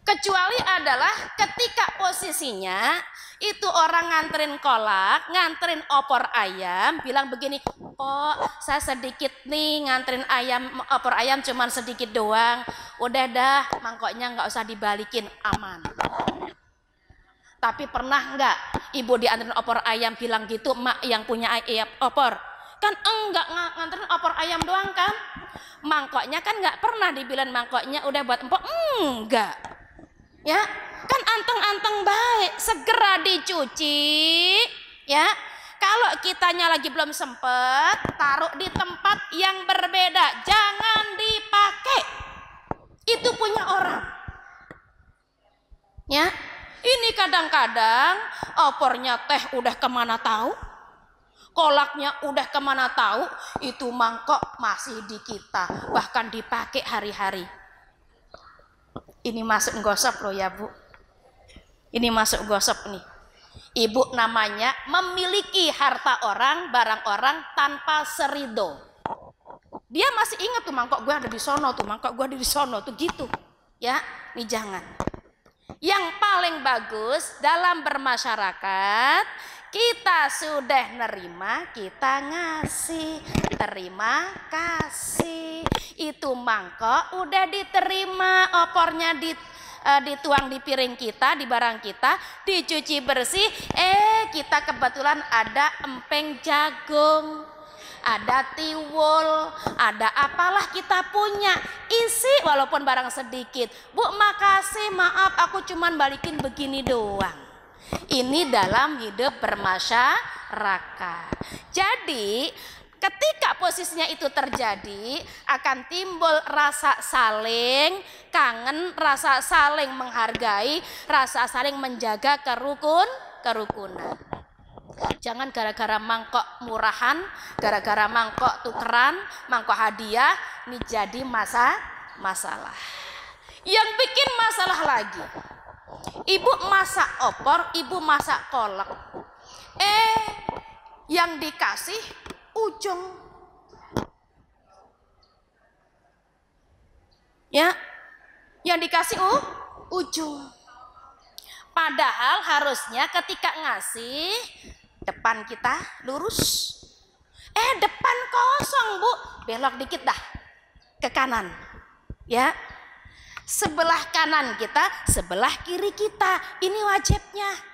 Kecuali adalah ketika posisinya itu orang nganterin kolak, nganterin opor ayam, bilang begini, "Kok saya sedikit nih nganterin opor ayam cuman sedikit doang. Udah dah, mangkoknya nggak usah dibalikin, aman." Tapi pernah nggak ibu dianterin opor ayam bilang gitu, mak yang punya ayam opor? Kan enggak nganterin opor ayam doang kan? Mangkoknya kan nggak pernah dibilang mangkoknya udah buat empok, enggak. Ya, kan anteng-anteng baik, segera dicuci, ya. Kalau kitanya lagi belum sempet, taruh di tempat yang berbeda, jangan dipakai. Itu punya orang. Ya, ini kadang-kadang opornya teh udah kemana tahu, kolaknya udah kemana tahu, itu mangkok masih di kita, bahkan dipakai hari-hari. Ini masuk gosip loh ya Bu. Ini masuk gosip nih. Ibu namanya memiliki harta orang, barang orang tanpa serido. Dia masih ingat tuh mangkok gue ada di sono, tuh mangkok gue ada di sono, tuh gitu. Ya, nih jangan. Yang paling bagus dalam bermasyarakat, kita sudah nerima, kita ngasih. Terima kasih. Itu mangkok udah diterima, opornya dituang di piring kita, di barang kita, dicuci bersih. Kita kebetulan ada empeng jagung, ada tiwul, ada apalah kita punya, isi walaupun barang sedikit. Bu, makasih, maaf aku cuman balikin begini doang. Ini dalam hidup bermasyarakat. Jadi ketika posisinya itu terjadi, akan timbul rasa saling kangen, rasa saling menghargai, rasa saling menjaga kerukunan. Jangan gara-gara mangkok murahan, gara-gara mangkok tukeran, mangkok hadiah, ini jadi masalah. Yang bikin masalah lagi, ibu masak opor, ibu masak kolak, yang dikasih ujung, ya, yang dikasih ujung. Padahal harusnya ketika ngasih, depan kita lurus, depan kosong Bu, belok dikit dah ke kanan, ya. Sebelah kanan kita, sebelah kiri kita, ini wajibnya.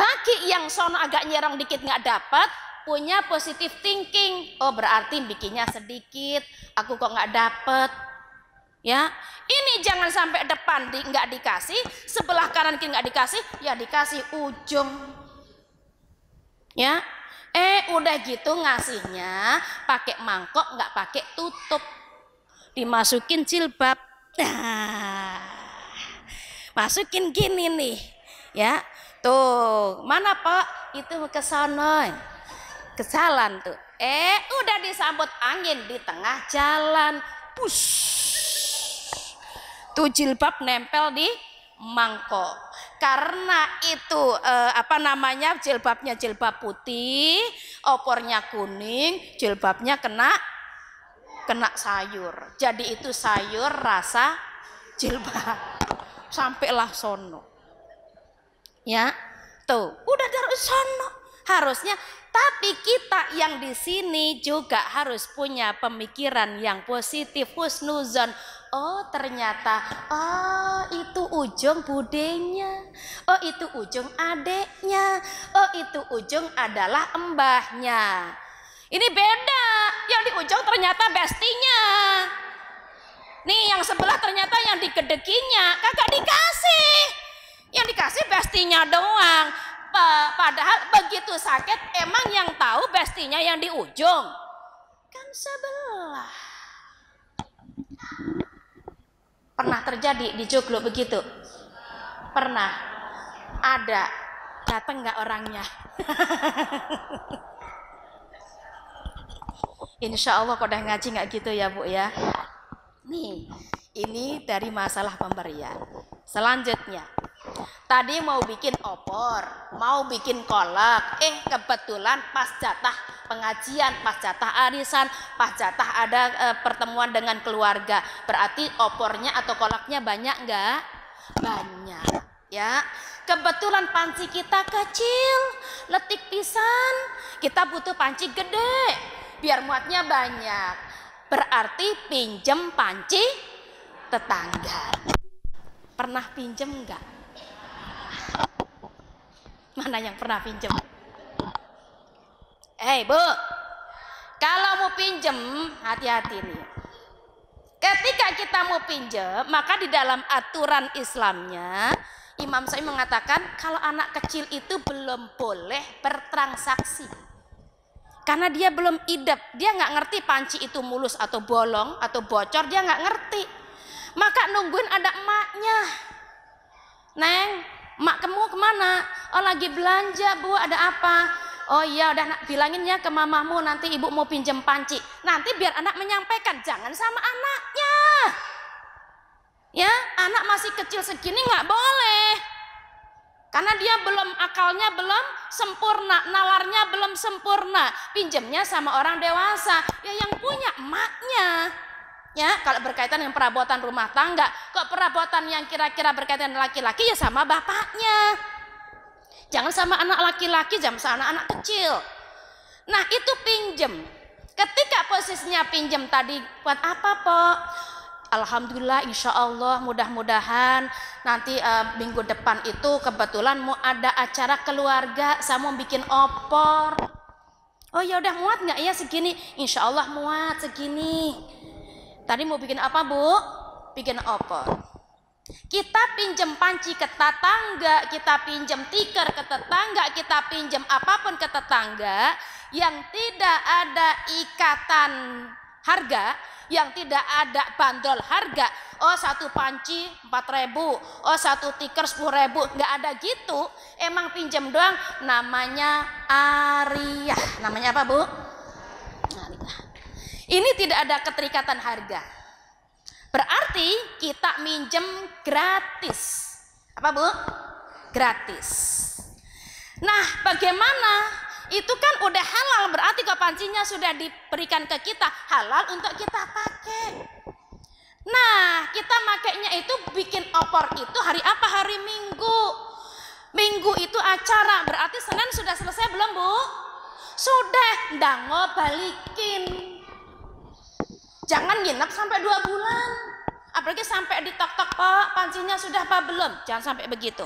Bagi yang sono agak nyerong dikit nggak dapat, punya positive thinking, oh berarti bikinnya sedikit, aku kok nggak dapet. Ya, ini jangan sampai depan nggak dikasih, sebelah kanan kiri nggak dikasih, ya dikasih ujung. Ya, udah gitu ngasihnya pakai mangkok, nggak pakai tutup, dimasukin jilbab. Nah, masukin gini nih, ya. Tuh, mana Pak? Itu ke sono, ke jalan tuh. Udah disambut angin di tengah jalan, push. Tuh jilbab nempel di mangkok. Karena itu jilbabnya jilbab putih, opornya kuning, jilbabnya kena sayur. Jadi itu sayur rasa jilbab. Sampailah sono. Ya, tuh udah dari sono harusnya. Tapi kita yang di sini juga harus punya pemikiran yang positif, husnuzon. Oh ternyata, itu ujung budenya, itu ujung adeknya, itu ujung adalah embahnya. Ini beda, yang di ujung ternyata bestinya. Nih yang sebelah ternyata yang digedekinya, kagak dikasih. Yang dikasih bestinya doang. Padahal begitu sakit emang yang tahu bestinya yang di ujung kan sebelah. Pernah terjadi di Joglo begitu? Pernah. Ada. Datang nggak orangnya? Insya Allah kalau udah ngaji nggak gitu ya Bu ya. Nih, ini dari masalah pemberian. Selanjutnya, tadi mau bikin opor, mau bikin kolak, kebetulan pas jatah pengajian, pas jatah arisan, pas jatah ada pertemuan dengan keluarga. Berarti opornya atau kolaknya banyak nggak? Banyak, ya. Kebetulan panci kita kecil, letik pisan. Kita butuh panci gede, biar muatnya banyak. Berarti pinjem panci tetangga. Pernah pinjem nggak? Mana yang pernah pinjem? Bu, kalau mau pinjem, hati-hati nih. Ketika kita mau pinjem, maka di dalam aturan Islamnya, Imam Syafi'i mengatakan kalau anak kecil itu belum boleh bertransaksi. Karena dia belum idap, dia nggak ngerti panci itu mulus atau bolong atau bocor, dia nggak ngerti. Maka nungguin ada emaknya. Neng, emak kamu kemana? Oh lagi belanja bu, ada apa? Oh iya udah nak bilangin ya ke mamamu nanti ibu mau pinjem panci. Nanti biar anak menyampaikan, jangan sama anaknya. Ya, anak masih kecil segini nggak boleh. Karena dia belum, akalnya belum sempurna, nalarnya belum sempurna. Pinjemnya sama orang dewasa, ya yang punya emaknya. Ya, kalau berkaitan dengan perabotan rumah tangga, kok perabotan yang kira-kira berkaitan dengan laki-laki ya sama bapaknya. Jangan sama anak laki-laki, jangan sama anak kecil. Nah itu pinjem. Ketika posisinya pinjem tadi buat apa Pok? Alhamdulillah insya Allah mudah-mudahan nanti minggu depan itu kebetulan mau ada acara keluarga, saya mau bikin opor. Oh ya udah muat nggak ya segini? Insya Allah muat segini. Tadi mau bikin apa Bu? Bikin opor. Kita pinjem panci ke tetangga, kita pinjem tikar ke tetangga, kita pinjem apapun ke tetangga yang tidak ada ikatan harga, yang tidak ada bandrol harga. Oh satu panci 4.000, oh satu tikar 10.000, nggak ada gitu. Emang pinjem doang, namanya ariyah. Namanya apa Bu? Ariyah. Ini tidak ada keterikatan harga. Berarti kita minjem gratis. Apa Bu? Gratis. Nah bagaimana? Itu kan udah halal, berarti kalau pancinya sudah diberikan ke kita, halal untuk kita pakai. Nah kita makainya itu bikin opor itu hari apa? Hari Minggu. Minggu itu acara, berarti Senin sudah selesai belum Bu? Sudah, ndango balikin. Jangan nginep sampai 2 bulan. Apalagi sampai ditok-tok Pak, pancinya sudah apa belum? Jangan sampai begitu.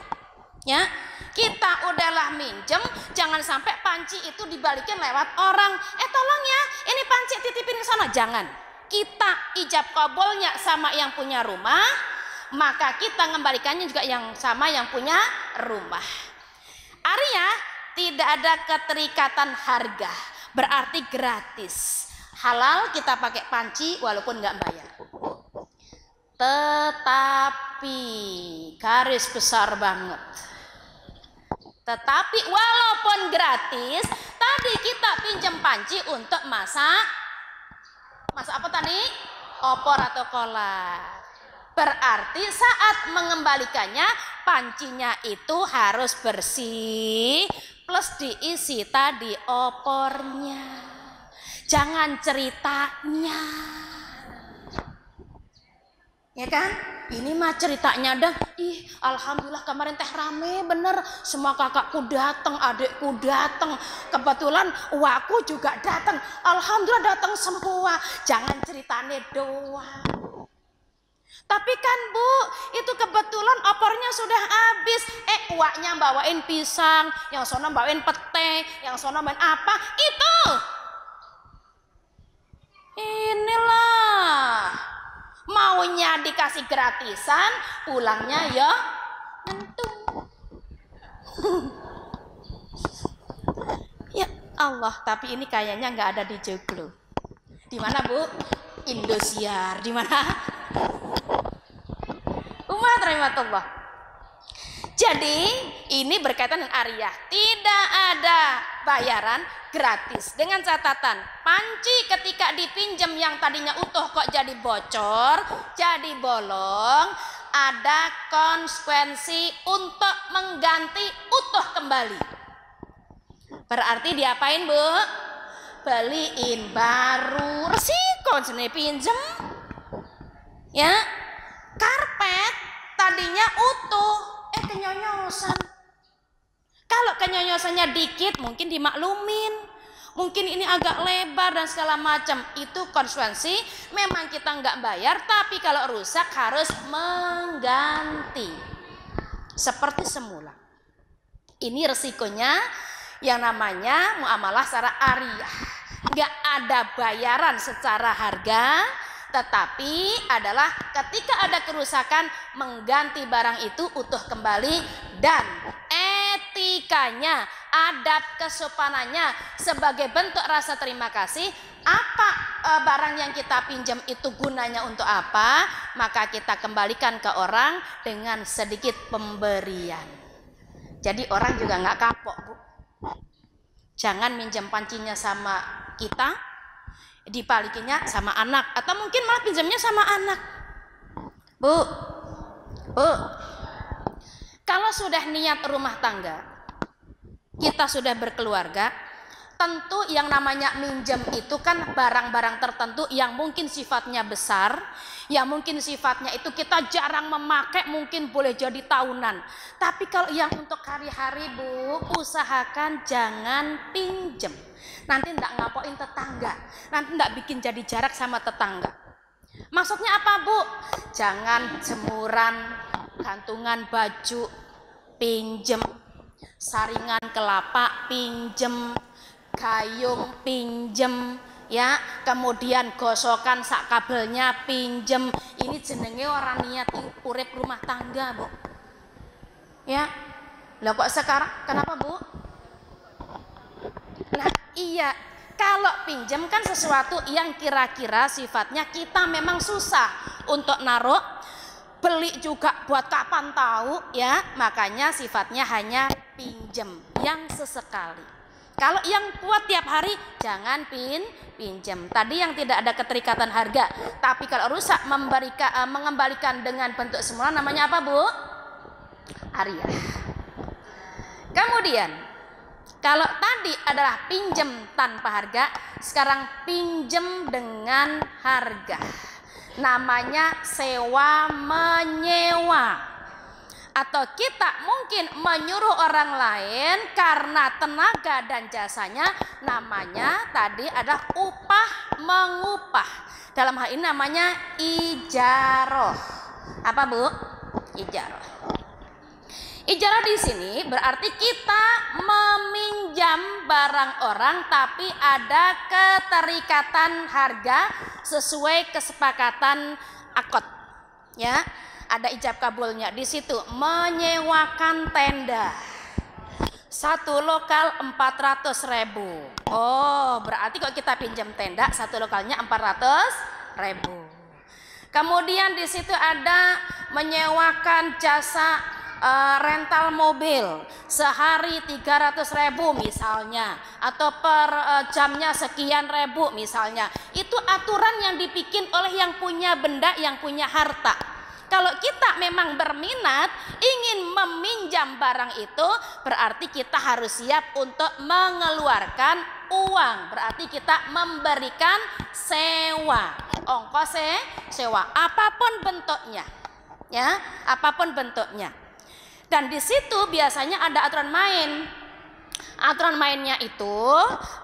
Ya, kita udahlah minjem, jangan sampai panci itu dibalikin lewat orang. Tolong ya, ini panci titipin ke sana. Jangan. Kita ijab kabulnya sama yang punya rumah, maka kita mengembalikannya juga yang sama yang punya rumah. Arya tidak ada keterikatan harga, berarti gratis. Halal kita pakai panci walaupun nggak bayar. Tetapi garis besar banget. Tetapi walaupun gratis, tadi kita pinjam panci untuk masak apa tadi? Opor atau kolak. Berarti saat mengembalikannya pancinya itu harus bersih plus diisi tadi opornya. Jangan ceritanya. Ya kan? Ini mah ceritanya dah. Ih, alhamdulillah kemarin teh rame bener. Semua kakakku datang, adikku datang. Kebetulan waku juga datang. Alhamdulillah datang semua. Jangan ceritanya doang. Tapi kan Bu, itu kebetulan opornya sudah habis. Uaknya bawain pisang, yang sono bawain pete, yang sono bawain apa? Itu. Inilah maunya dikasih gratisan, pulangnya ya nentung. Ya Allah, tapi ini kayaknya nggak ada di Joglo. Di mana Bu? Indosiar. Di mana? Umat rahmatullah. Jadi ini berkaitan dengan ariyah, tidak ada bayaran, gratis. Dengan catatan, panci ketika dipinjam yang tadinya utuh kok jadi bocor, jadi bolong, ada konsekuensi untuk mengganti utuh kembali. Berarti diapain Bu? beliin baru, resiko jenenge pinjem. Ya, karpet tadinya utuh, kenyonyosan. Kalau kenyonyosannya dikit mungkin dimaklumin, mungkin ini agak lebar dan segala macam, itu konsekuensi memang kita nggak bayar, tapi kalau rusak harus mengganti seperti semula. Ini resikonya yang namanya muamalah secara ariyah. Nggak ada bayaran secara harga, tetapi adalah ketika ada kerusakan mengganti barang itu utuh kembali, dan etikanya, adab kesopanannya sebagai bentuk rasa terima kasih. Apa barang yang kita pinjam itu gunanya untuk apa, maka kita kembalikan ke orang dengan sedikit pemberian. Jadi orang juga nggak kapok, Bu. Jangan minjam pancinya sama kita, dibalikinya sama anak, atau mungkin malah pinjamnya sama anak. Bu, kalau sudah niat rumah tangga, kita sudah berkeluarga, tentu yang namanya minjem itu kan barang-barang tertentu yang mungkin sifatnya besar, yang mungkin sifatnya itu kita jarang memakai, mungkin boleh jadi tahunan. Tapi kalau yang untuk hari-hari, Bu, usahakan jangan pinjem. Nanti ndak ngapoin tetangga, nanti ndak bikin jadi jarak sama tetangga. Maksudnya apa, Bu? Jangan jemuran, gantungan baju pinjem, saringan kelapa pinjem, gayung pinjem, ya, kemudian gosokan sak kabelnya pinjem. Ini jenenge orang niat urip rumah tangga, Bu. Ya, lah kok sekarang kenapa, Bu? Nah, iya, kalau pinjem kan sesuatu yang kira-kira sifatnya kita memang susah untuk naruh, beli juga buat kapan tahu, ya, makanya sifatnya hanya pinjem yang sesekali. Kalau yang buat tiap hari jangan pinjem. Tadi yang tidak ada keterikatan harga, tapi kalau rusak mengembalikan dengan bentuk semula, namanya apa, Bu? Ariyah. Kemudian kalau tadi adalah pinjem tanpa harga, sekarang pinjem dengan harga. Namanya sewa menyewa. Atau kita mungkin menyuruh orang lain karena tenaga dan jasanya, namanya tadi adalah upah mengupah. Dalam hal ini namanya ijaroh. Apa, Bu? Ijaroh. Ijarah di sini berarti kita meminjam barang orang, tapi ada keterikatan harga sesuai kesepakatan akad. Ya, ada ijab kabulnya di situ. Menyewakan tenda, satu lokal 400.000. Oh, berarti kalau kita pinjam tenda satu lokalnya 400.000. Kemudian di situ ada menyewakan jasa rental mobil sehari 300.000 misalnya, atau per jamnya sekian ribu misalnya. Itu aturan yang dibikin oleh yang punya benda, yang punya harta. Kalau kita memang berminat ingin meminjam barang itu, berarti kita harus siap untuk mengeluarkan uang. Berarti kita memberikan sewa, ongkos sewa, apapun bentuknya, ya, apapun bentuknya. Dan di situ biasanya ada aturan main. Aturan mainnya itu,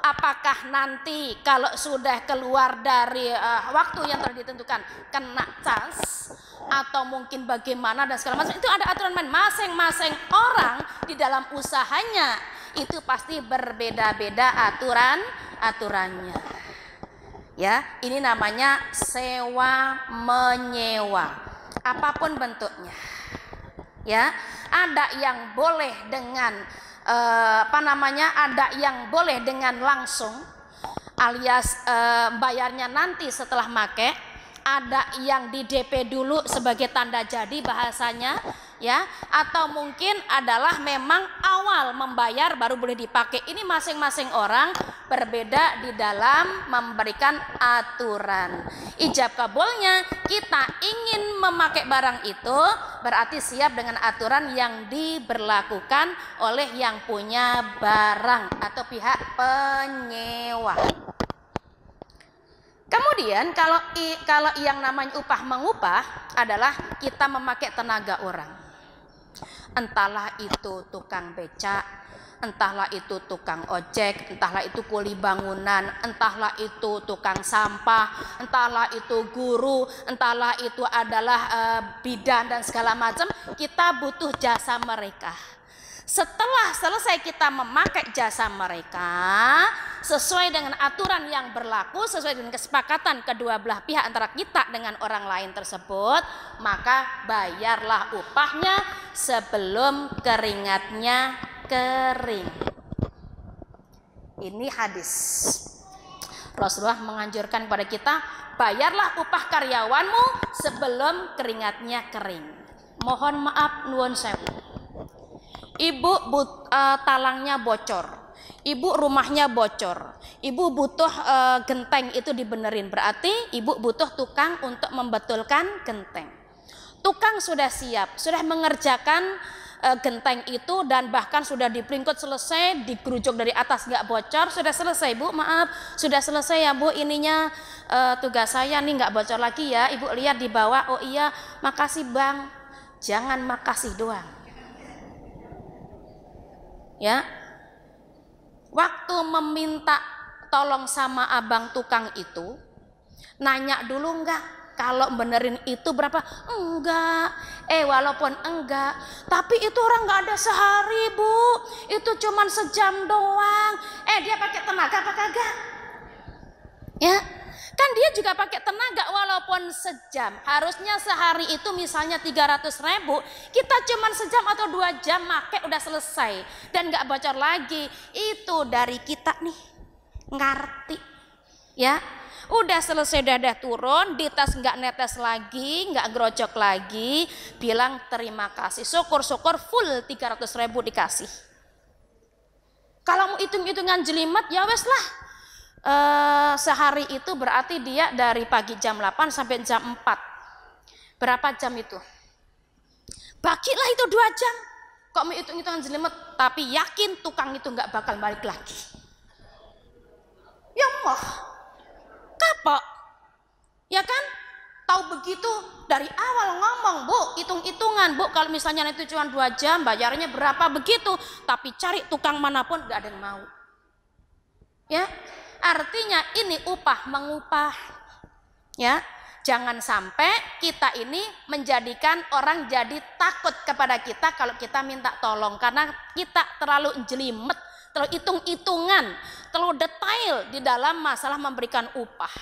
apakah nanti kalau sudah keluar dari waktu yang telah ditentukan kena cas, atau mungkin bagaimana dan segala macam. Itu ada aturan main. Masing-masing orang di dalam usahanya itu pasti berbeda-beda aturannya. Ya, ini namanya sewa menyewa, apapun bentuknya. Ya, ada yang boleh dengan ada yang boleh dengan langsung, alias bayarnya nanti setelah make. Ada yang di DP dulu sebagai tanda jadi bahasanya, ya, atau mungkin adalah memang awal membayar baru boleh dipakai. Ini masing-masing orang berbeda di dalam memberikan aturan. Ijab kabulnya, kita ingin memakai barang itu berarti siap dengan aturan yang diberlakukan oleh yang punya barang atau pihak penyewa. Kemudian kalau yang namanya upah mengupah adalah kita memakai tenaga orang. Entahlah itu tukang becak, entahlah itu tukang ojek, entahlah itu kuli bangunan, entahlah itu tukang sampah, entahlah itu guru, entahlah itu adalah bidan dan segala macam. Kita butuh jasa mereka. Setelah selesai kita memakai jasa mereka sesuai dengan aturan yang berlaku, sesuai dengan kesepakatan kedua belah pihak antara kita dengan orang lain tersebut, maka bayarlah upahnya sebelum keringatnya kering. Ini hadis. Rasulullah menganjurkan kepada kita, bayarlah upah karyawanmu sebelum keringatnya kering. Mohon maaf nuwun sewu. Ibu talangnya bocor, ibu rumahnya bocor, ibu butuh genteng itu dibenerin, berarti ibu butuh tukang untuk membetulkan genteng. Tukang sudah siap, sudah mengerjakan genteng itu dan bahkan sudah dipringkut selesai, digerujuk dari atas nggak bocor, sudah selesai bu, maaf sudah selesai ya bu, ininya tugas saya nih nggak bocor lagi ya, ibu lihat di bawah. Oh iya, makasih bang. Jangan makasih doang. Ya, waktu meminta tolong sama abang tukang itu, nanya dulu enggak kalau benerin itu berapa? Enggak. Walaupun enggak, tapi itu orang enggak ada sehari bu, itu cuman sejam doang. Dia pakai tenaga apa kagak? Ya, kan dia juga pakai tenaga walaupun sejam. Harusnya sehari itu misalnya 300.000, kita cuman sejam atau 2 jam make udah selesai dan nggak bocor lagi. Itu dari kita nih ngerti, ya. Udah selesai dadah turun, di tas nggak netes lagi, nggak gerojok lagi, bilang terima kasih, syukur-syukur full 300.000 dikasih. Kalau mau hitung-hitungan jelimet ya wes lah. Sehari itu berarti dia dari pagi jam 8 sampai jam 4. Berapa jam itu? Bagilah itu 2 jam. Kok mau hitung-hitungan jelimet, tapi yakin tukang itu nggak bakal balik lagi. Ya Allah, kapok. Ya kan? Tahu begitu dari awal ngomong, bu, hitung-hitungan bu, kalau misalnya itu cuma 2 jam, bayarnya berapa begitu. Tapi cari tukang manapun nggak ada yang mau. Ya. Artinya ini upah mengupah, ya. Jangan sampai kita ini menjadikan orang jadi takut kepada kita kalau kita minta tolong, karena kita terlalu jelimet, terlalu hitung-hitungan, terlalu detail di dalam masalah memberikan upah.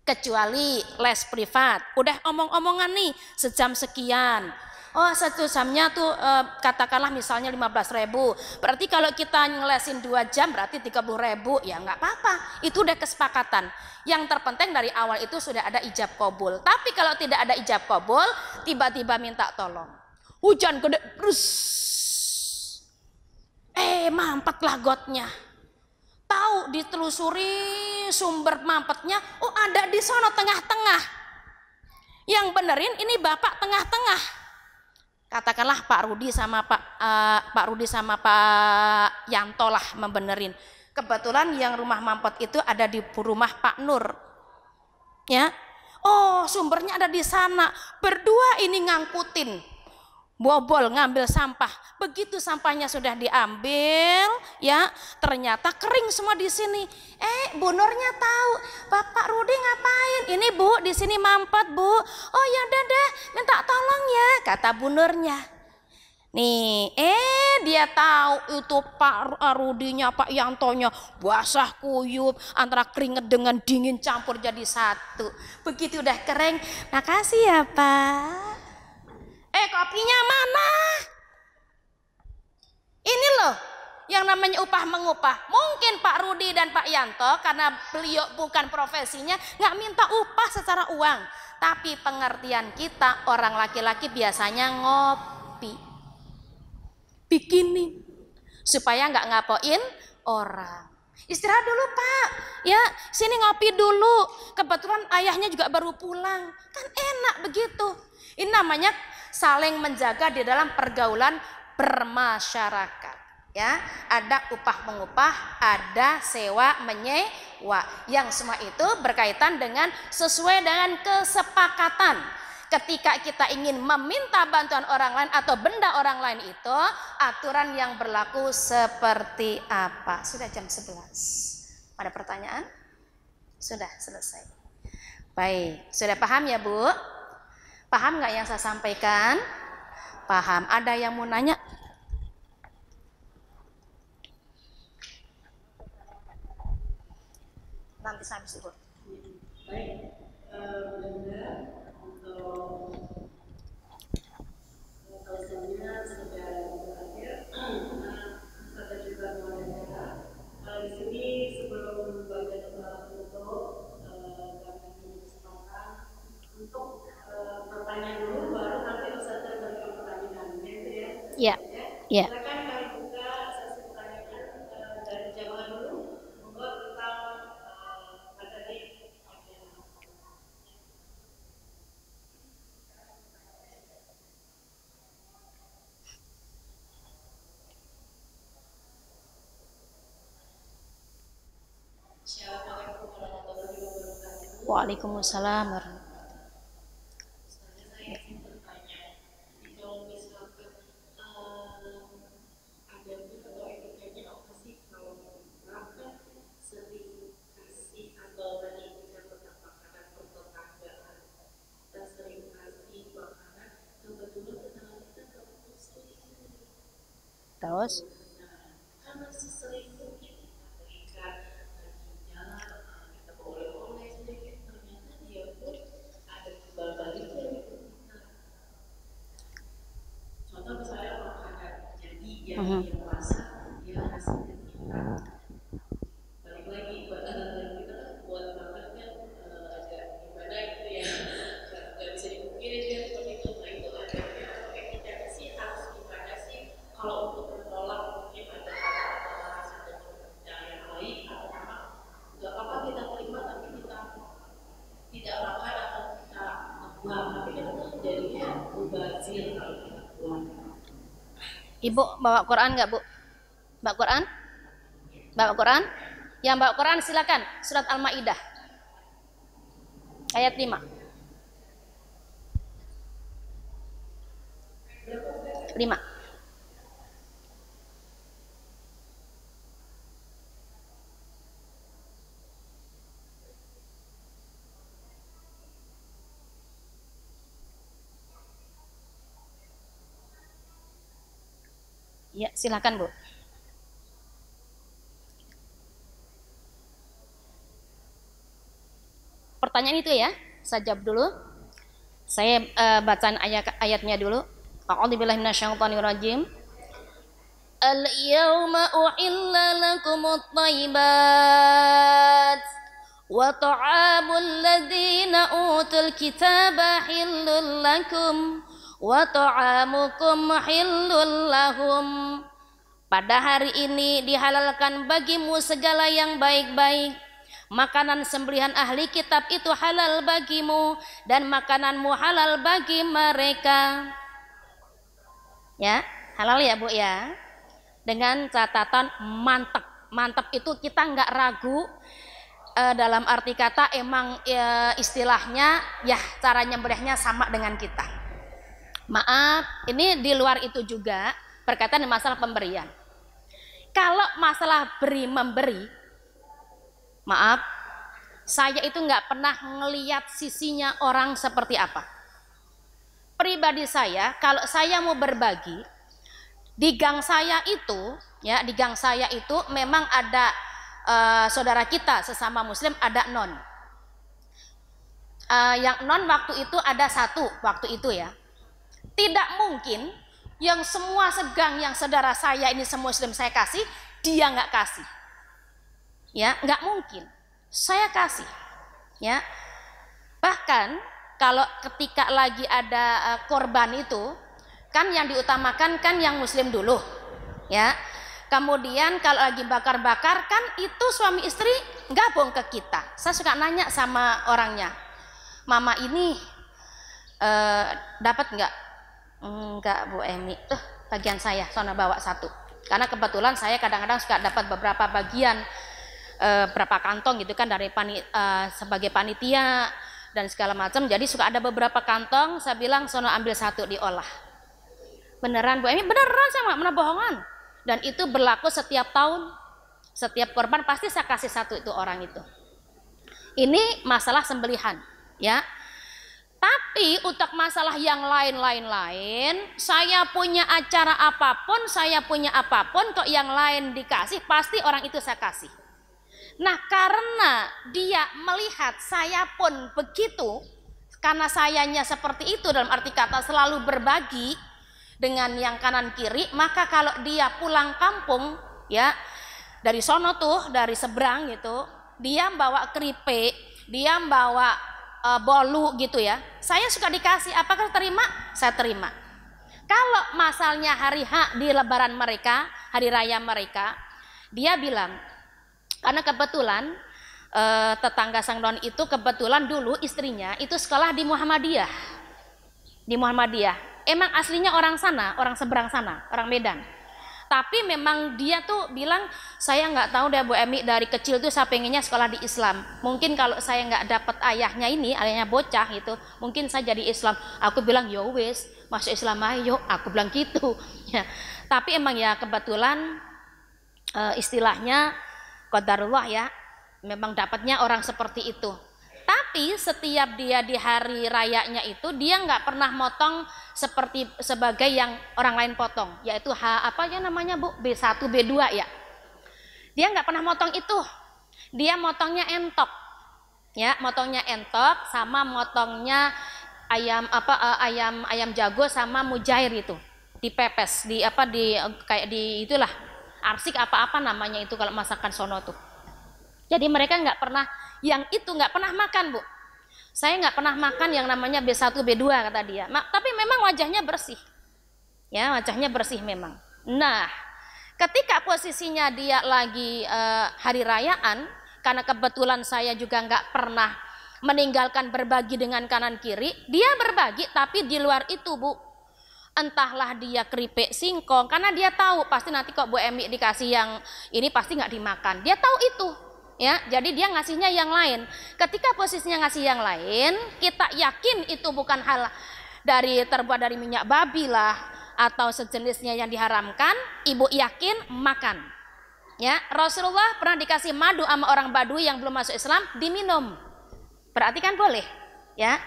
Kecuali les privat, udah omong-omongan nih sejam sekian. Oh, satu jamnya tuh katakanlah misalnya 15.000. Berarti kalau kita ngelesin 2 jam berarti 30.000. Ya nggak apa-apa. Itu udah kesepakatan. Yang terpenting dari awal itu sudah ada ijab kabul. Tapi kalau tidak ada ijab kabul, tiba-tiba minta tolong. Hujan gede, terus. Mampetlah gotnya. Tahu ditelusuri sumber mampetnya, oh ada di sono tengah-tengah. Yang benerin ini bapak tengah-tengah. Katakanlah Pak Rudi sama Pak Yanto lah membenerin. Kebetulan yang rumah mampet itu ada di rumah Pak Nur. Ya. Oh, sumbernya ada di sana. Berdua ini ngangkutin. Bobol ngambil sampah. Begitu sampahnya sudah diambil, ya, ternyata kering semua di sini. Bu Nurnya tahu, Bapak Rudi ngapain? Ini Bu, di sini mampet Bu. Oh ya udah deh, minta tolong ya, kata Bu Nurnya. Nih, dia tahu itu Pak Rudinya, Pak Yantonya basah kuyup, antara keringet dengan dingin campur jadi satu. Begitu udah kering, makasih ya Pak. Kopinya mana? Ini loh yang namanya upah mengupah. Mungkin Pak Rudi dan Pak Yanto karena beliau bukan profesinya nggak minta upah secara uang, tapi pengertian kita orang laki-laki biasanya ngopi, bikini supaya nggak ngapoin orang. Istirahat dulu Pak, ya sini ngopi dulu. Kebetulan ayahnya juga baru pulang, kan enak begitu. Ini namanya saling menjaga di dalam pergaulan bermasyarakat. Ya, ada upah mengupah, ada sewa menyewa. Yang semua itu berkaitan dengan sesuai dengan kesepakatan. Ketika kita ingin meminta bantuan orang lain atau benda orang lain itu, aturan yang berlaku seperti apa? Sudah jam 11. Ada pertanyaan? Sudah selesai. Baik, sudah paham ya Bu? Paham nggak yang saya sampaikan? Paham. Ada yang mau nanya? Nanti sampai situ. Baik, benar untuk klausulnya sudah berakhir. Saya juga mau nanya, di sini sebelum bagian tutup, kami kesempatan untuk bertanya dulu, baru nanti Ustaz berikan pertanyaan, gitu ya? Iya. Iya. Silakan kami buka sesi pertanyaan dari jamaah dulu, membuat tentang materi. Assalamualaikum warahmatullahi wabarakatuh. Waalaikumsalam warahmatullahi. Saya ingin bertanya, kalau misalkan ada atau etikanya apa sih kalau menggunakan sering kasih atau tadi bicara tentang makanan pertetanggaan, kita sering kasih makanan kebetulan tetangga kita nggak muslim. Terus? Karena sesering mungkin kita berikan dagingnya, kita oleh-oleh sedikit, ternyata dia pun ada timbal baliknya gitu. Contoh misalnya makanan, jadi yang dia masak, dia hasilnya balik lagi buat anak-anak kita buat makan kan agak gimana gitu ya, nggak bisa dipungkiri dia seperti itu. Nah itu adanya atau etikanya sih harus gimana sih kalau untuk menolak mungkin ada hasil dari yang baik atau memang nggak apa-apa kita terima tapi kita tidak makan atau kita buang, tapi kita tuh jadinya mubazir kalau kita buang. Ibu bawa Quran nggak Bu? Bawa Quran? Bawa Quran? Yang bawa Quran silakan. Surat Al-Maidah ayat 5. 5. Ya, silakan Bu. Pertanyaan itu ya, saya jawab dulu. Saya bacaan ayatnya dulu. A'udzubillahi minasyaitonirrajim. Al-yawma uhilla lakumut thayyibat wa ta'amul ladzina utul kitaba hillul lakum wa ta'amukum hillul lahum. Pada hari ini dihalalkan bagimu segala yang baik-baik. Makanan sembelihan ahli kitab itu halal bagimu dan makananmu halal bagi mereka. Ya, halal ya Bu ya. Dengan catatan mantap. Mantap itu kita nggak ragu dalam arti kata emang istilahnya ya cara nyembelihnya sama dengan kita. Maaf, ini di luar itu juga berkaitan dengan masalah pemberian. Kalau masalah beri memberi, maaf, saya itu nggak pernah ngeliat sisinya orang seperti apa. Pribadi saya, kalau saya mau berbagi, di gang saya itu, ya di gang saya itu memang ada saudara kita sesama Muslim, ada non. Yang non waktu itu ada satu waktu itu ya. Tidak mungkin yang semua segang yang saudara saya ini semua Muslim saya kasih, dia nggak kasih. Ya, nggak mungkin. Saya kasih. Ya. Bahkan kalau ketika lagi ada korban itu, kan yang diutamakan kan yang Muslim dulu. Ya. Kemudian kalau lagi bakar-bakar kan itu suami istri gabung ke kita. Saya suka nanya sama orangnya, Mama ini dapat nggak? Enggak Bu Emi, tuh bagian saya, soalnya bawa satu. Karena kebetulan saya kadang-kadang suka dapat beberapa bagian, berapa kantong gitu kan dari sebagai panitia dan segala macam. Jadi suka ada beberapa kantong, saya bilang sono ambil satu diolah. Beneran Bu Emi, beneran, saya nggak pernah bohongan. Dan itu berlaku setiap tahun, setiap korban pasti saya kasih satu itu orang itu. Ini masalah sembelihan, ya. Tapi untuk masalah yang lain, saya punya acara apapun, saya punya apapun, kok yang lain dikasih, pasti orang itu saya kasih. Nah, karena dia melihat saya pun begitu, karena sayanya seperti itu, dalam arti kata selalu berbagi dengan yang kanan kiri, maka kalau dia pulang kampung, ya, dari sono tuh, dari seberang gitu, dia bawa keripik, dia bawa bolu gitu ya, saya suka dikasih. Apakah terima? Saya terima. Kalau masalahnya hari H di lebaran mereka, hari raya mereka, dia bilang, karena kebetulan tetangga Sang Don itu kebetulan dulu istrinya itu sekolah di Muhammadiyah. Di Muhammadiyah. Emang aslinya orang sana, orang seberang sana, orang Medan. Tapi memang dia tuh bilang, saya nggak tahu deh Bu Emi, dari kecil tuh saya pengennya sekolah di Islam. Mungkin kalau saya nggak dapat ayahnya ini, ayahnya bocah gitu, mungkin saya jadi Islam. Aku bilang, yo wes, masuk Islam ayo. Aku bilang gitu. Ya. Tapi emang ya kebetulan istilahnya qadarullah ya, memang dapatnya orang seperti itu. Tapi setiap dia di hari rayanya itu dia nggak pernah motong sebagai yang orang lain potong, yaitu apa ya namanya Bu, B1 B2 ya. Dia nggak pernah motong itu. Dia motongnya entok. Ya, motongnya entok sama motongnya ayam jago sama mujair itu. Dipepes, kayak di itulah. Arsik apa-apa namanya itu kalau masakan sono tuh. Jadi mereka nggak pernah yang itu, nggak pernah makan Bu. Saya nggak pernah makan yang namanya B1 B2 kata dia. Tapi memang wajahnya bersih. Ya, wajahnya bersih memang. Nah, ketika posisinya dia lagi hari rayaan, karena kebetulan saya juga nggak pernah meninggalkan berbagi dengan kanan kiri, dia berbagi tapi di luar itu Bu. Entahlah dia keripik singkong, karena dia tahu pasti nanti kok Bu Emi dikasih yang ini pasti nggak dimakan. Dia tahu itu. Ya, jadi dia ngasihnya yang lain. Ketika posisinya ngasih yang lain, kita yakin itu bukan hal terbuat dari minyak babi lah atau sejenisnya yang diharamkan, ibu yakin makan. Ya, Rasulullah pernah dikasih madu sama orang Badui yang belum masuk Islam, diminum. Berarti kan boleh, ya.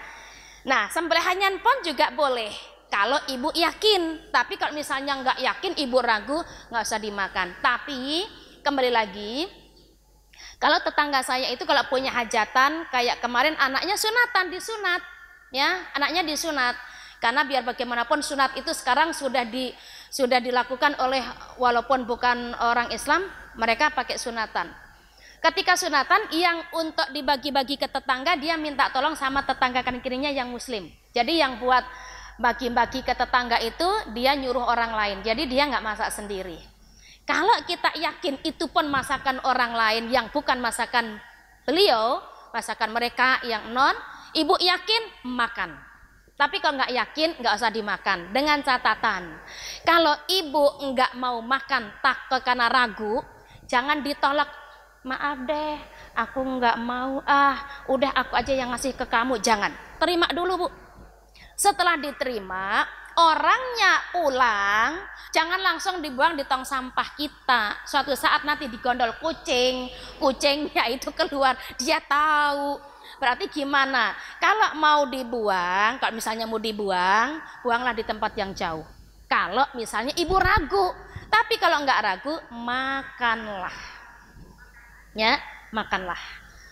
Nah, sembelihannya pun juga boleh kalau ibu yakin. Tapi kalau misalnya nggak yakin, ibu ragu, nggak usah dimakan. Tapi kembali lagi, kalau tetangga saya itu kalau punya hajatan, kayak kemarin anaknya sunatan, disunat, ya, anaknya disunat. Karena biar bagaimanapun sunat itu sekarang sudah dilakukan oleh, walaupun bukan orang Islam, mereka pakai sunatan. Ketika sunatan, yang untuk dibagi-bagi ke tetangga, dia minta tolong sama tetangga kanan kirinya yang Muslim. Jadi yang buat bagi-bagi ke tetangga itu dia nyuruh orang lain. Jadi dia nggak masak sendiri. Kalau kita yakin itu pun masakan orang lain yang bukan masakan beliau, masakan mereka yang non, ibu yakin makan. Tapi kalau nggak yakin nggak usah dimakan. Dengan catatan, kalau ibu nggak mau makan karena ragu, jangan ditolak. Maaf deh, aku nggak mau, udah aku aja yang ngasih ke kamu. Jangan, terima dulu Bu. Setelah diterima, orangnya pulang, jangan langsung dibuang di tong sampah kita. Suatu saat nanti digondol kucing, kucingnya itu keluar, dia tahu. Berarti gimana? Kalau mau dibuang, kalau misalnya mau dibuang, buanglah di tempat yang jauh. Kalau misalnya ibu ragu, tapi kalau nggak ragu, makanlah. Ya, makanlah.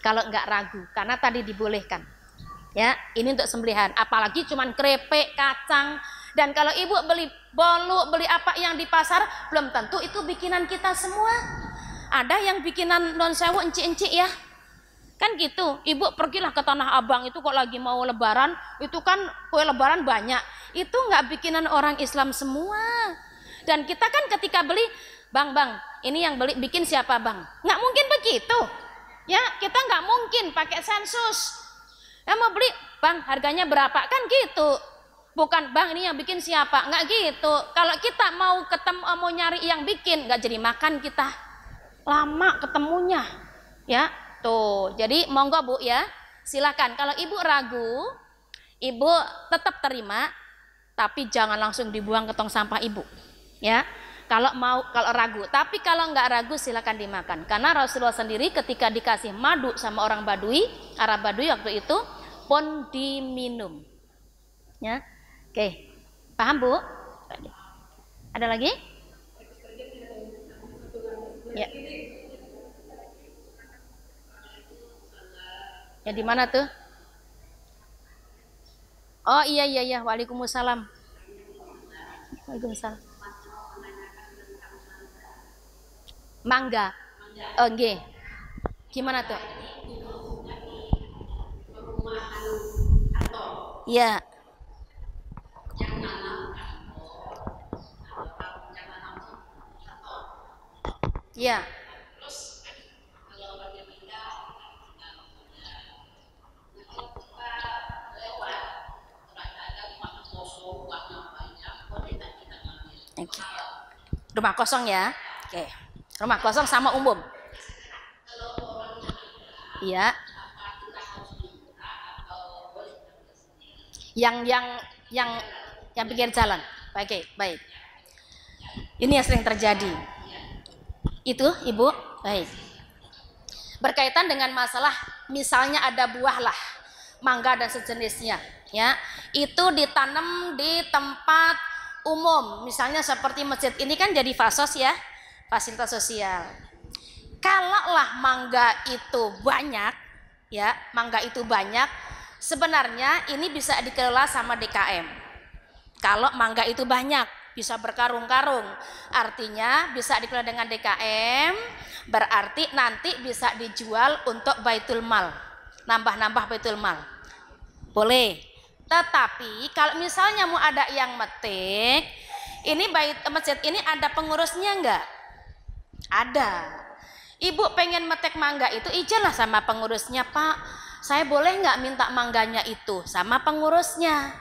Kalau nggak ragu, karena tadi dibolehkan. Ya, ini untuk sembelihan. Apalagi cuman krepek, kacang. Dan kalau ibu beli bolu, beli apa yang di pasar, belum tentu itu bikinan kita semua. Ada yang bikinan non sewu encik-encik ya. Kan gitu. Ibu pergilah ke Tanah Abang itu kok lagi mau lebaran, itu kan kue lebaran banyak. Itu nggak bikinan orang Islam semua. Dan kita kan ketika beli, bang, ini yang beli bikin siapa bang? Nggak mungkin begitu. Ya, kita nggak mungkin pakai sensus. Mau beli, bang harganya berapa? Kan gitu. Bukan bang ini yang bikin siapa, nggak gitu. Kalau kita mau ketemu, mau nyari yang bikin, nggak jadi makan kita, lama ketemunya, ya. Tuh, jadi monggo Bu ya, silakan. Kalau ibu ragu, ibu tetap terima, tapi jangan langsung dibuang ke tong sampah ibu, ya. Kalau ragu, tapi kalau nggak ragu silakan dimakan. Karena Rasulullah sendiri ketika dikasih madu sama orang Badui, Arab Badui waktu itu, pun diminum, ya. Oke, paham Bu? Ada lagi? Ya. Ya di mana tuh? Oh iya. Waalaikumsalam. Waalaikumsalam. Mangga. Oh nggih. Gimana tuh? Iya. Iya. Oke. Rumah kosong ya. Oke. Rumah kosong sama umum. Iya. Yang pinggir jalan. Oke, baik. Ini yang sering terjadi. Itu, Ibu, baik. Berkaitan dengan masalah misalnya ada buah lah, mangga dan sejenisnya, ya. Itu ditanam di tempat umum, misalnya seperti masjid ini kan jadi fasos ya, fasilitas sosial. Kalaulah mangga itu banyak, ya, mangga itu banyak, sebenarnya ini bisa dikelola sama DKM. Kalau mangga itu banyak, bisa berkarung-karung, artinya bisa dikelola dengan DKM, berarti nanti bisa dijual untuk baitul mal, nambah-nambah baitul mal, boleh. Tetapi kalau misalnya mau ada yang metik, ini masjid ini ada pengurusnya enggak? Ada. Ibu pengen metik mangga itu, izinlah sama pengurusnya, Pak, saya boleh nggak minta mangganya itu? Sama pengurusnya,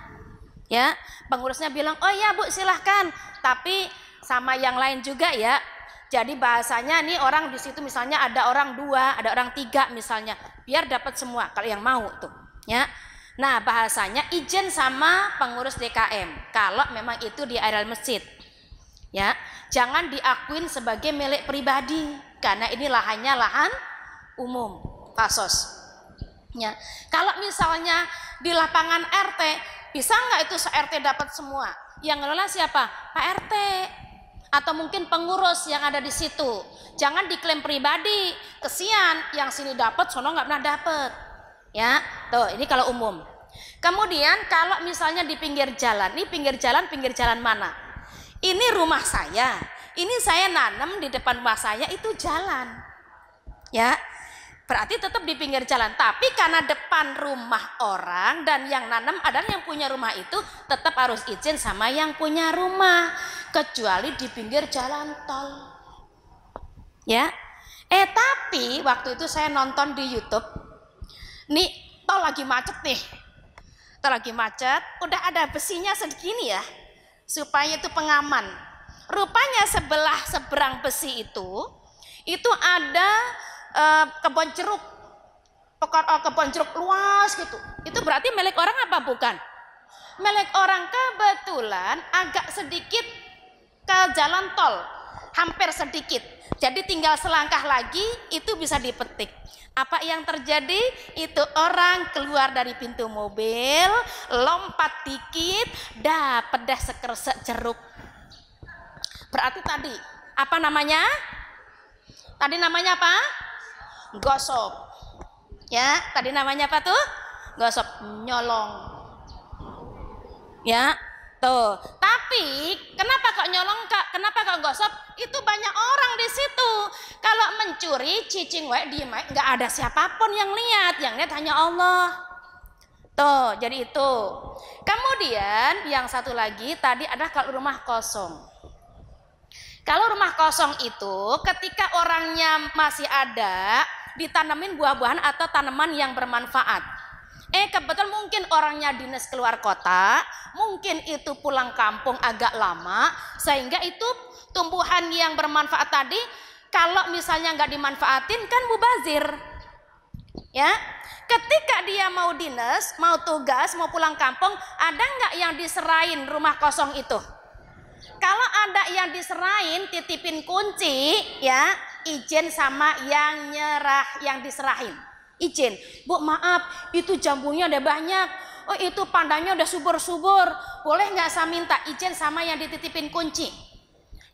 ya. Pengurusnya bilang, oh ya Bu silahkan, tapi sama yang lain juga ya. Jadi bahasanya nih orang di situ misalnya ada orang 2, ada orang 3 misalnya, biar dapat semua kalau yang mau tuh, ya. Nah bahasanya izin sama pengurus DKM kalau memang itu di area masjid, ya. Jangan diakuin sebagai milik pribadi karena ini lahannya lahan umum, fasos, ya. Kalau misalnya di lapangan RT, bisa nggak itu se-RT dapat semua? Yang ngelola siapa? Pak RT atau mungkin pengurus yang ada di situ. Jangan diklaim pribadi, kesian yang sini dapat, sono nggak pernah dapat, ya. Tuh ini kalau umum. Kemudian kalau misalnya di pinggir jalan, ini pinggir jalan mana? Ini rumah saya, ini saya nanam di depan rumah saya, itu jalan, ya. Berarti tetap di pinggir jalan, tapi karena depan rumah orang dan yang nanam adalah yang punya rumah itu, tetap harus izin sama yang punya rumah, kecuali di pinggir jalan tol, ya. Tapi waktu itu saya nonton di YouTube, nih tol lagi macet nih, tol lagi macet, udah ada besinya segini ya, supaya itu pengaman. Rupanya seberang besi itu ada kebun jeruk, kebun jeruk luas gitu. Itu berarti milik orang apa bukan? Milik orang. Kebetulan agak sedikit ke jalan tol, hampir sedikit. Jadi tinggal selangkah lagi itu bisa dipetik. Apa yang terjadi? Itu orang keluar dari pintu mobil, lompat dikit, dapat dah sekersek jeruk. Berarti tadi apa namanya? Tadi namanya apa? Gosok, ya. Tadi namanya apa tuh? Gosok, nyolong, ya. Tuh. Tapi kenapa kok nyolong, Kak? Kenapa kok gosok? Itu banyak orang di situ. Kalau mencuri, cicing wae diem, nggak ada siapapun yang lihat hanya Allah. Tuh, jadi itu. Kemudian yang satu lagi tadi adalah kalau rumah kosong. Kalau rumah kosong itu ketika orangnya masih ada, ditanamin buah-buahan atau tanaman yang bermanfaat. Kebetulan mungkin orangnya dinas keluar kota, mungkin itu pulang kampung agak lama, sehingga itu tumbuhan yang bermanfaat tadi kalau misalnya nggak dimanfaatin kan mubazir. Ya, ketika dia mau dinas, mau tugas, mau pulang kampung, ada nggak yang diserahin rumah kosong itu? Kalau ada yang diserahin, titipin kunci, ya izin sama yang nyerah, yang diserahin. Izin, Bu maaf, itu jambunya udah banyak. Oh itu pandanya udah subur-subur. Boleh nggak saya minta izin sama yang dititipin kunci?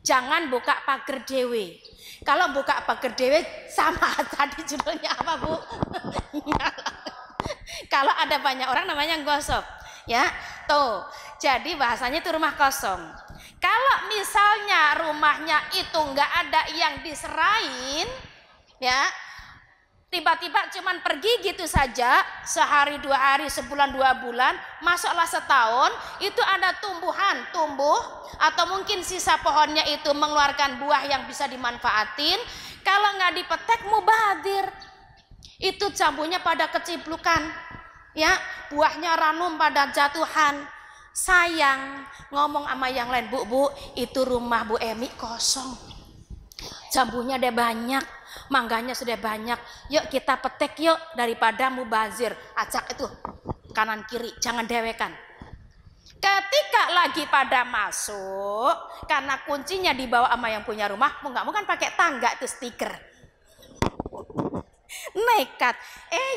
Jangan buka pagar dewe. Kalau buka pagar dewe sama tadi judulnya apa Bu? Kalau ada banyak orang namanya gosok. Ya, tuh. Jadi bahasanya itu rumah kosong. Kalau misalnya rumahnya itu nggak ada yang diserahin, ya, tiba-tiba cuman pergi gitu saja, sehari 2 hari, sebulan 2 bulan, masuklah setahun, itu ada tumbuhan tumbuh atau mungkin sisa pohonnya itu mengeluarkan buah yang bisa dimanfaatin. Kalau nggak dipetek mubazir, itu jambunya pada keciplukan, ya, buahnya ranum pada jatuhan. Sayang, ngomong sama yang lain, Bu, itu rumah Bu Emi kosong, jambunya ada banyak, mangganya sudah banyak, yuk kita petik yuk, daripada mubazir. Acak itu kanan kiri, jangan dewekan. Ketika lagi pada masuk, karena kuncinya dibawa sama yang punya rumah, mau nggak mau kan pakai tangga itu stiker. Nekat,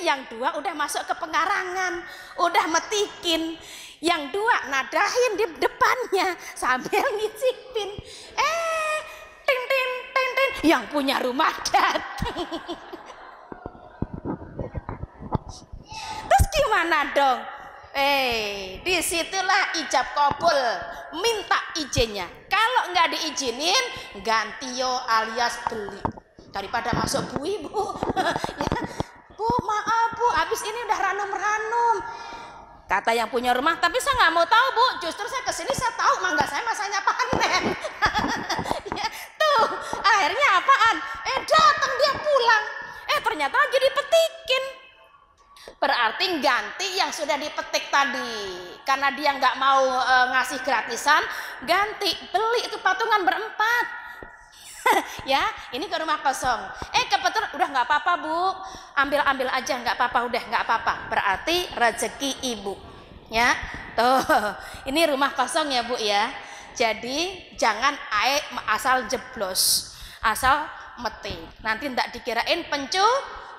yang 2 udah masuk ke pengarangan, udah metikin. Yang 2 nadahin di depannya sambil ngicipin. Ting ting ting ting, yang punya rumah datang. Terus gimana dong? Disitulah ijab kabul, minta izinnya. Kalau nggak diizinin, ganti yo alias beli. Daripada masuk Bu Ibu. Ya, Bu maaf Bu, habis ini udah ranum-ranum. Kata yang punya rumah, tapi saya nggak mau tahu Bu, justru saya kesini saya tahu mangga saya masanya panen. Ya, tuh akhirnya apaan? Datang dia pulang, ternyata lagi dipetikin. Berarti ganti yang sudah dipetik tadi, karena dia nggak mau ngasih gratisan, ganti beli itu patungan berempat. Ya, ini ke rumah kosong. Kebetulan udah nggak apa-apa Bu, ambil aja, nggak apa-apa, udah nggak apa-apa. Berarti rezeki ibu, ya. Tuh, ini rumah kosong ya Bu ya. Jadi jangan asal jeblos, asal meti. Nanti ndak dikirain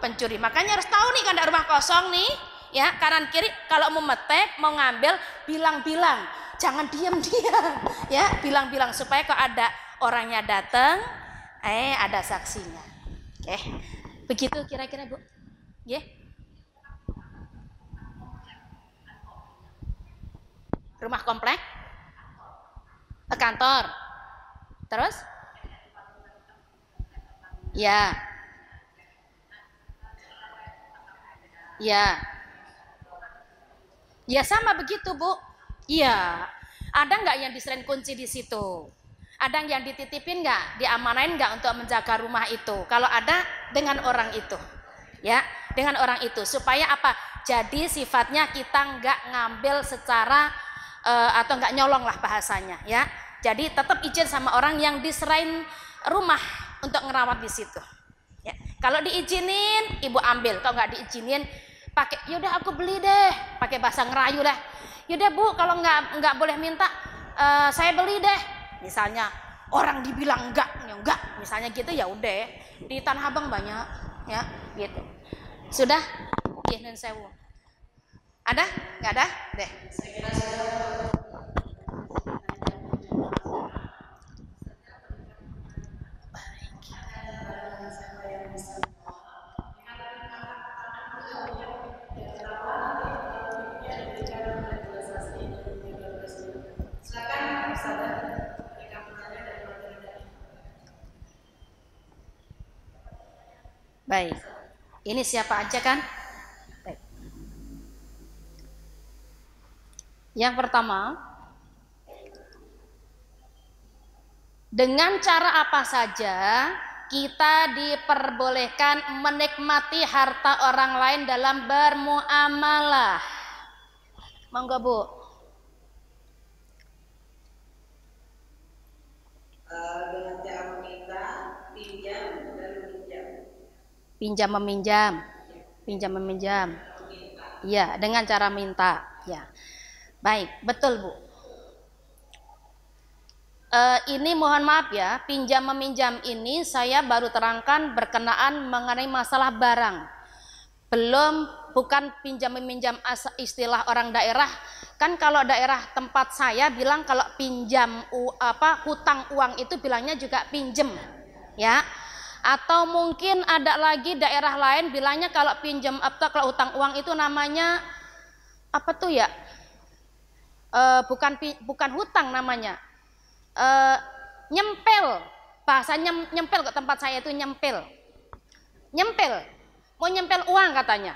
pencuri. Makanya harus tahu nih kan ada rumah kosong nih, ya kanan kiri. Kalau mau metek, mau ngambil, bilang-bilang, jangan diam-diam, ya bilang-bilang supaya kalau ada orangnya datang, ada saksinya. Begitu kira-kira Bu. Rumah komplek, kantor, terus, ya, sama begitu Bu. Iya, ada nggak yang diserahin kunci di situ? Ada yang dititipin nggak, diamanain nggak untuk menjaga rumah itu? Kalau ada, dengan orang itu, ya, dengan orang itu, supaya apa? Jadi sifatnya kita nggak ngambil secara atau nggak nyolong lah bahasanya, ya. Jadi tetap izin sama orang yang diserahin rumah untuk ngerawat di situ. Ya. Kalau diizinin, ibu ambil. Kalau nggak diizinin, pakai, yaudah aku beli deh, pakai bahasa ngerayu deh. Yaudah Bu, kalau nggak boleh minta, saya beli deh. Misalnya orang dibilang enggak, misalnya gitu, ya udah, di Tanah Abang banyak, ya, gitu. Sudah, nun sewu. Ada? Nggak ada? Deh. Baik, ini siapa aja kan? Baik. Yang pertama, dengan cara apa saja kita diperbolehkan menikmati harta orang lain dalam bermuamalah. Monggo Bu. Dengan cara meminta, pinjam dan meminjam. Pinjam meminjam. Pinjam meminjam. Iya, dengan cara minta. Ya. Baik, betul Bu. Ini mohon maaf ya, pinjam meminjam ini saya baru terangkan berkenaan mengenai masalah barang. Bukan pinjam meminjam istilah orang daerah. Kan kalau daerah tempat saya bilang kalau pinjam hutang uang itu bilangnya juga pinjem, ya. Atau mungkin ada lagi daerah lain bilangnya kalau pinjam kalau hutang uang itu namanya apa tuh ya? Bukan hutang namanya. Nyempel, bahasa nyempel ke tempat saya itu nyempel, mau nyempel uang katanya.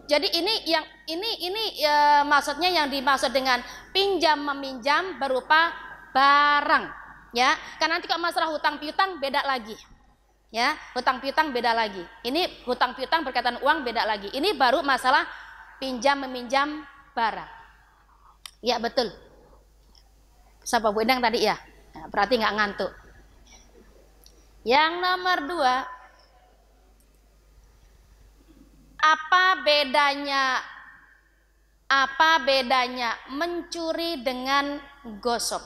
Jadi ini maksudnya yang dimaksud dengan pinjam meminjam berupa barang, ya. Karena nanti kalau masalah hutang piutang beda lagi, ya. Hutang piutang beda lagi. Ini hutang piutang berkaitan uang beda lagi. Ini baru masalah pinjam meminjam barang. Ya betul. Siapa Bu Endang tadi ya? Nah, berarti nggak ngantuk. Yang nomor 2, apa bedanya mencuri dengan gosok?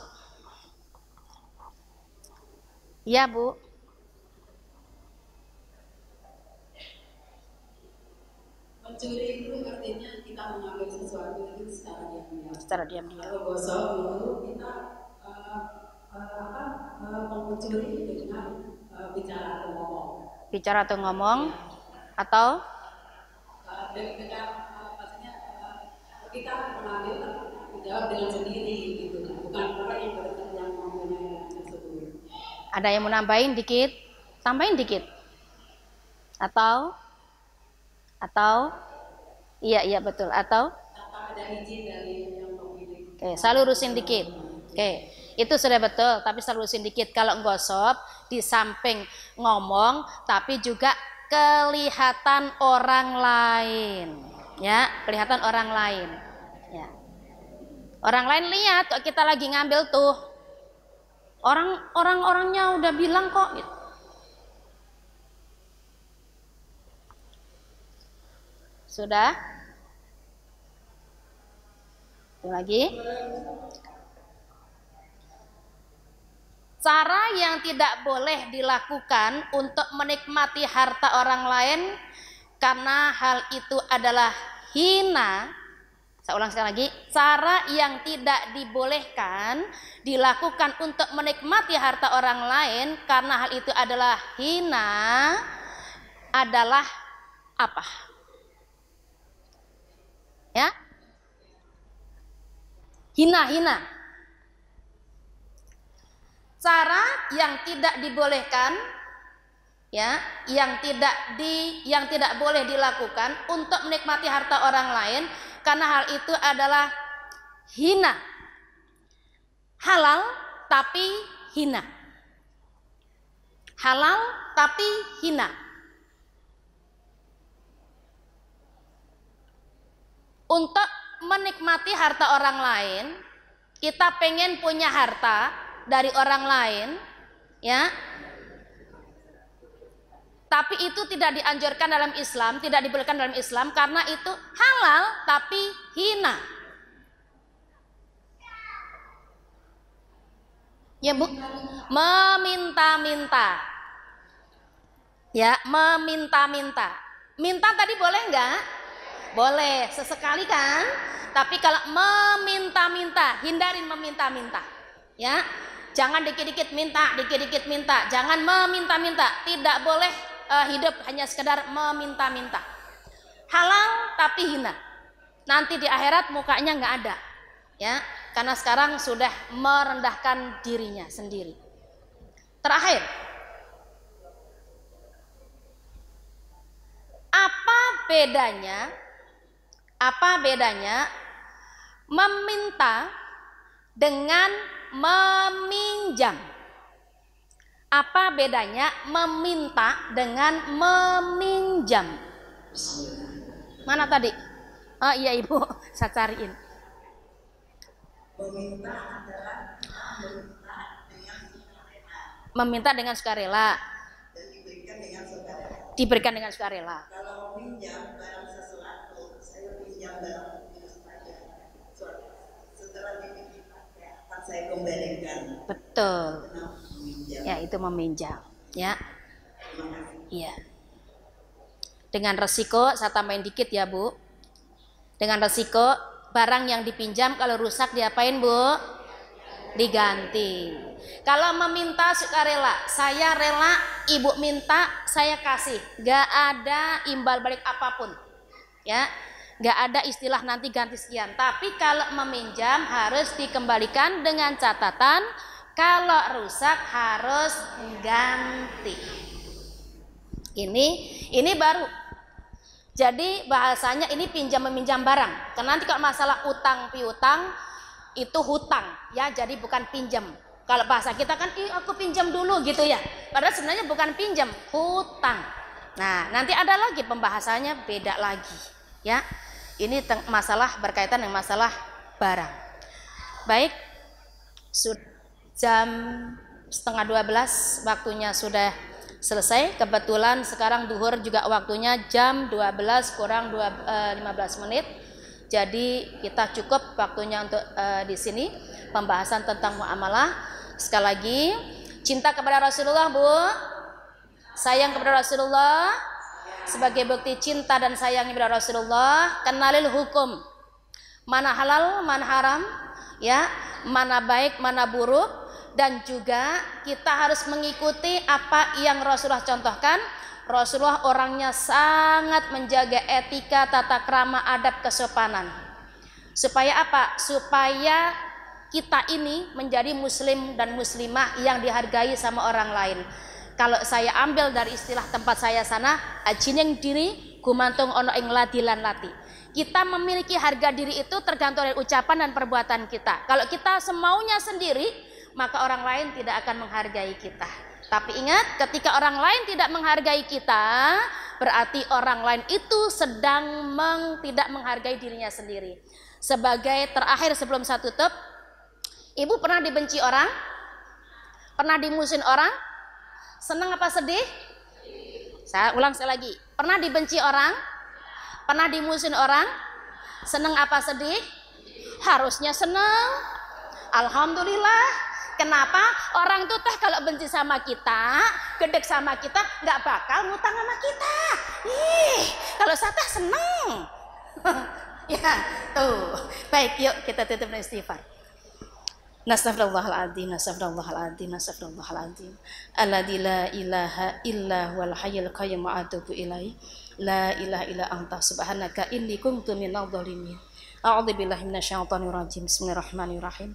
Ya Bu. Mencuri itu artinya kita mengambil sesuatu itu secara diam-diam. Secara diam-diam. Kalau gosok itu kita mencuri dengan bicara atau ngomong. Bicara atau ngomong, atau dengan maksudnya kita mengambil menjawab dengan sendiri gitu, bukan orang yang yang mempunyai tersebut. Ada yang mau nambahin dikit, tambahin dikit, atau iya betul, atau ada izin dari yang pemilik. Oke, saya lurusin dikit. Oke, itu sudah betul, tapi saya lurusin dikit. Kalau gosok di samping ngomong, tapi juga kelihatan orang lain, ya, kelihatan orang lain, ya. Orang lain lihat kok kita lagi ngambil tuh, orang-orangnya udah bilang kok. Gitu. Sudah? Lagi? Cara yang tidak boleh dilakukan untuk menikmati harta orang lain karena hal itu adalah hina. Saya ulang sekali lagi, cara yang tidak dibolehkan dilakukan untuk menikmati harta orang lain karena hal itu adalah hina adalah apa? Ya? Hina. Cara yang tidak dibolehkan, ya, yang tidak boleh dilakukan untuk menikmati harta orang lain karena hal itu adalah hina. Halal tapi hina. Halal tapi hina. Untuk menikmati harta orang lain, kita pengen punya harta dari orang lain, ya. Tapi itu tidak dianjurkan dalam Islam, tidak dibolehkan dalam Islam karena itu halal tapi hina. Ya Bu, meminta-minta. Ya, meminta-minta. Minta tadi boleh enggak? Boleh, sesekali kan? Tapi kalau meminta-minta, hindarin meminta-minta. Ya, jangan dikit-dikit minta, dikit-dikit minta. Jangan meminta-minta. Tidak boleh hidup hanya sekedar meminta-minta. Halal tapi hina. Nanti di akhirat mukanya nggak ada. Ya, karena sekarang sudah merendahkan dirinya sendiri. Terakhir, apa bedanya meminta dengan meminjam? Apa bedanya meminta dengan meminjam? Mana tadi? Oh iya Ibu, saya cariin. Meminta dengan sukarela. Diberikan dengan sukarela. Kalau pinjam barang sesuatu, saya pinjam barang itu saja. Setelah dipakai akan saya kembalikan. Betul. Ya, itu meminjam. Ya. Iya. Dengan resiko, saya tambahin dikit ya Bu. Dengan resiko, barang yang dipinjam kalau rusak diapain Bu? Diganti. Kalau meminta sukarela, saya rela, Ibu minta, saya kasih. Gak ada imbal balik apapun. Ya, gak ada istilah nanti ganti sekian. Tapi kalau meminjam harus dikembalikan dengan catatan kalau rusak harus ganti. Ini baru. Jadi bahasanya ini pinjam meminjam barang. Karena nanti kalau masalah utang piutang itu hutang ya, jadi bukan pinjam. Kalau bahasa kita kan aku pinjam dulu gitu ya. Padahal sebenarnya bukan pinjam, hutang. Nah, nanti ada lagi pembahasannya beda lagi ya. Ini masalah berkaitan dengan masalah barang. Baik. Jam 11:30 waktunya sudah selesai. Kebetulan sekarang duhur juga waktunya jam 12 kurang 15 menit. Jadi kita cukup waktunya untuk di sini pembahasan tentang muamalah. Sekali lagi, cinta kepada Rasulullah Bu, sayang kepada Rasulullah. Sebagai bukti cinta dan sayang kepada Rasulullah, kenalil hukum. Mana halal, mana haram, ya, mana baik, mana buruk, dan juga kita harus mengikuti apa yang Rasulullah contohkan. Rasulullah orangnya sangat menjaga etika, tata krama, adab, kesopanan. Supaya apa? Supaya kita ini menjadi muslim dan muslimah yang dihargai sama orang lain. Kalau saya ambil dari istilah tempat saya sana, ajineng diri gumantung ono ing ladilan lati. Kita memiliki harga diri itu tergantung dari ucapan dan perbuatan kita. Kalau kita semaunya sendiri, maka orang lain tidak akan menghargai kita. Tapi ingat, ketika orang lain tidak menghargai kita, berarti orang lain itu sedang tidak menghargai dirinya sendiri. Sebagai terakhir sebelum saya tutup, Ibu pernah dibenci orang? Pernah dimusuhin orang? Senang apa sedih? Saya ulang sekali lagi. Pernah dibenci orang? Pernah dimusuhin orang? Senang apa sedih? Harusnya senang. Alhamdulillah. Kenapa? Orang tuh teh kalau benci sama kita, gedek sama kita, nggak bakal ngutang sama kita. Kalau saya teh seneng. Ya, tuh. Baik, yuk kita tutup dengan istighfar. Nastaghfirullahaladzim, nastaghfirullahaladzim, nastaghfirullahaladzim. Alladzi la ilaha illa huwal hayyul qayyum wa atubu ilaihi. La ilaha illa anta subhanaka inni kuntu minadh dhalimin. A'udzu billahi minasyaitonir rajim. Bismillahirrahmanirrahim.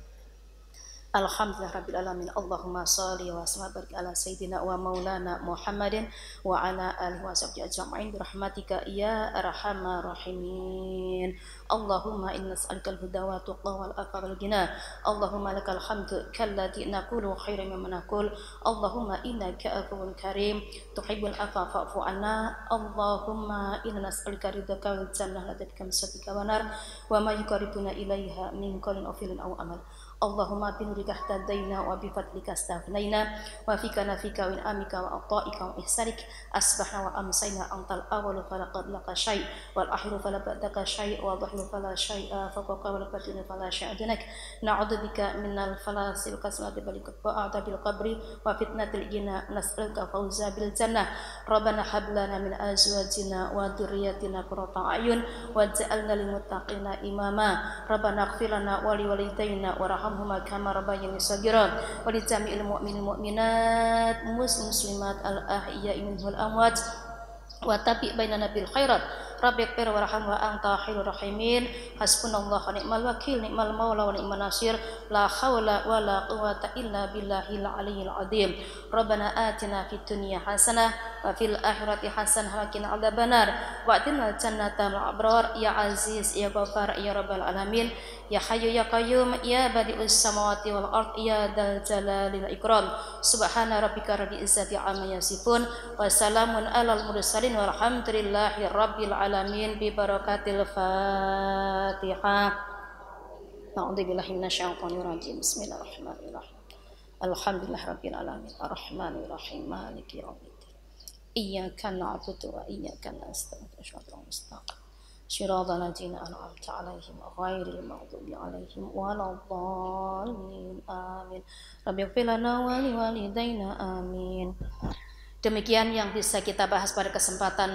Alhamdulillahirabbil alamin. Allahumma shalli wa sallim barik ala sayyidina wa maulana Muhammadin wa ala alihi wa sahbihi ajma'in bi rahmatika ya arhamar rahimin. Allahumma inna nas'aluka al-huda wa tuqa wal afa wal ghina. Allahumma lakal hamdu kalladhi naqulu khairan mimma naqul. Allahumma innaka afuwwun karim tuhibbul afwa fa'fu anna. Allahumma inna nas'aluka ridhaka wal jannah la tadkam satika wa nar wa ma yuqarribuna ilaiha min qawlin aw fi'lin aw amal. Allahumma binurika ihtadaina wa bifadlika astaghnaina wa fika nafika wa amika wa ata'ika wa ihsanik asbahna wa amsayna antal awwalu fala qablaka syai' wal akhiru fala ba'daka syai' wa dhahiru fala syai'a fawqa wal batinu fala syai'a dunak. Na'udzubika minal falasi wa kasrati wa adabil qabri wa fitnatil ghina. Nas'aluka fawza bil jannah. Rabbana hab lana min azwajina wa dhurriyyatina qurrata a'yun waj'alna lil muttaqina imama. Rabbana ighfir lana wa li walidayna wa huma kama rabbayani shaghira wa li jami'il mu'minin mu'minat muslimat al ahya'i minhum al amwat wa tabi bainana bil khairat rabbighfir warham wa anta khairur rahimin. Hasbunallahu wa ni'mal wakil ni'mal maula wa ni'man nasir. La haula wa la quwwata illa billahil aliyyil azim. Rabbana atina fid dunya hasanah wa wa fil akhirati hasanah wa qina adzabannar wa atina jannatal abrar ya aziz ya ghafar ya rabbal alamin ya hayyu ya qayyum ya badi'us samawati wal ard ya dzal jalali wal ikram subhana rabbika rabbil izzati amma yasifun wa salamun alal mursalin walhamdulillahi rabbil alamin bi barakatil fatihah. A'udzubillahi minasyaitonir rajim. Bismillahirrahmanirrahim. Alhamdulillahirabbil alamin. Arrahmanirrahim. Maliki yaumiddin. Iyyaka na'budu wa iyyaka nasta'in. Shiratal ladzina an'amta 'alaihim ghairil maghdubi 'alaihim waladdallin. Amin. Rabbighfir lana wa liwalidayna. Amin. Demikian yang bisa kita bahas pada kesempatan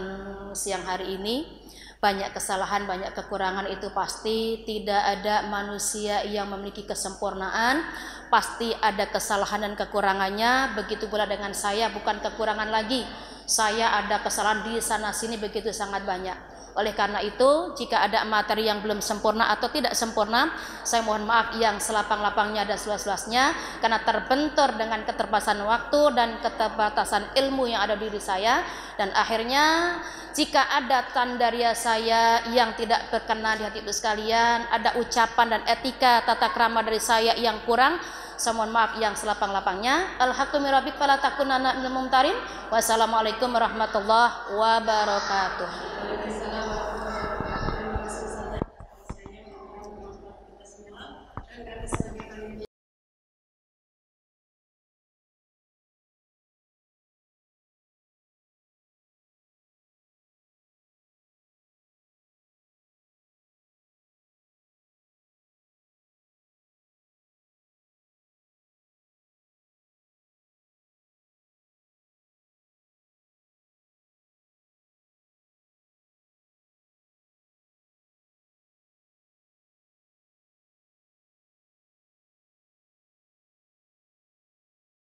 siang hari ini. Banyak kesalahan, banyak kekurangan itu pasti. Tidak ada manusia yang memiliki kesempurnaan. Pasti ada kesalahan dan kekurangannya. Begitu pula dengan saya, bukan kekurangan lagi. Saya ada kesalahan di sana sini begitu sangat banyak. Oleh karena itu, jika ada materi yang belum sempurna atau tidak sempurna, saya mohon maaf yang selapang-lapangnya dan seluas-luasnya, karena terbentur dengan keterbatasan waktu dan keterbatasan ilmu yang ada di diri saya. Dan akhirnya, jika ada tandaria saya yang tidak berkenan di hati ibu sekalian, ada ucapan dan etika tata krama dari saya yang kurang, saya mohon maaf yang selapang-lapangnya. Al-haqqu min rabbik fala takunanna minal mumtarin. Wassalamualaikum warahmatullahi wabarakatuh.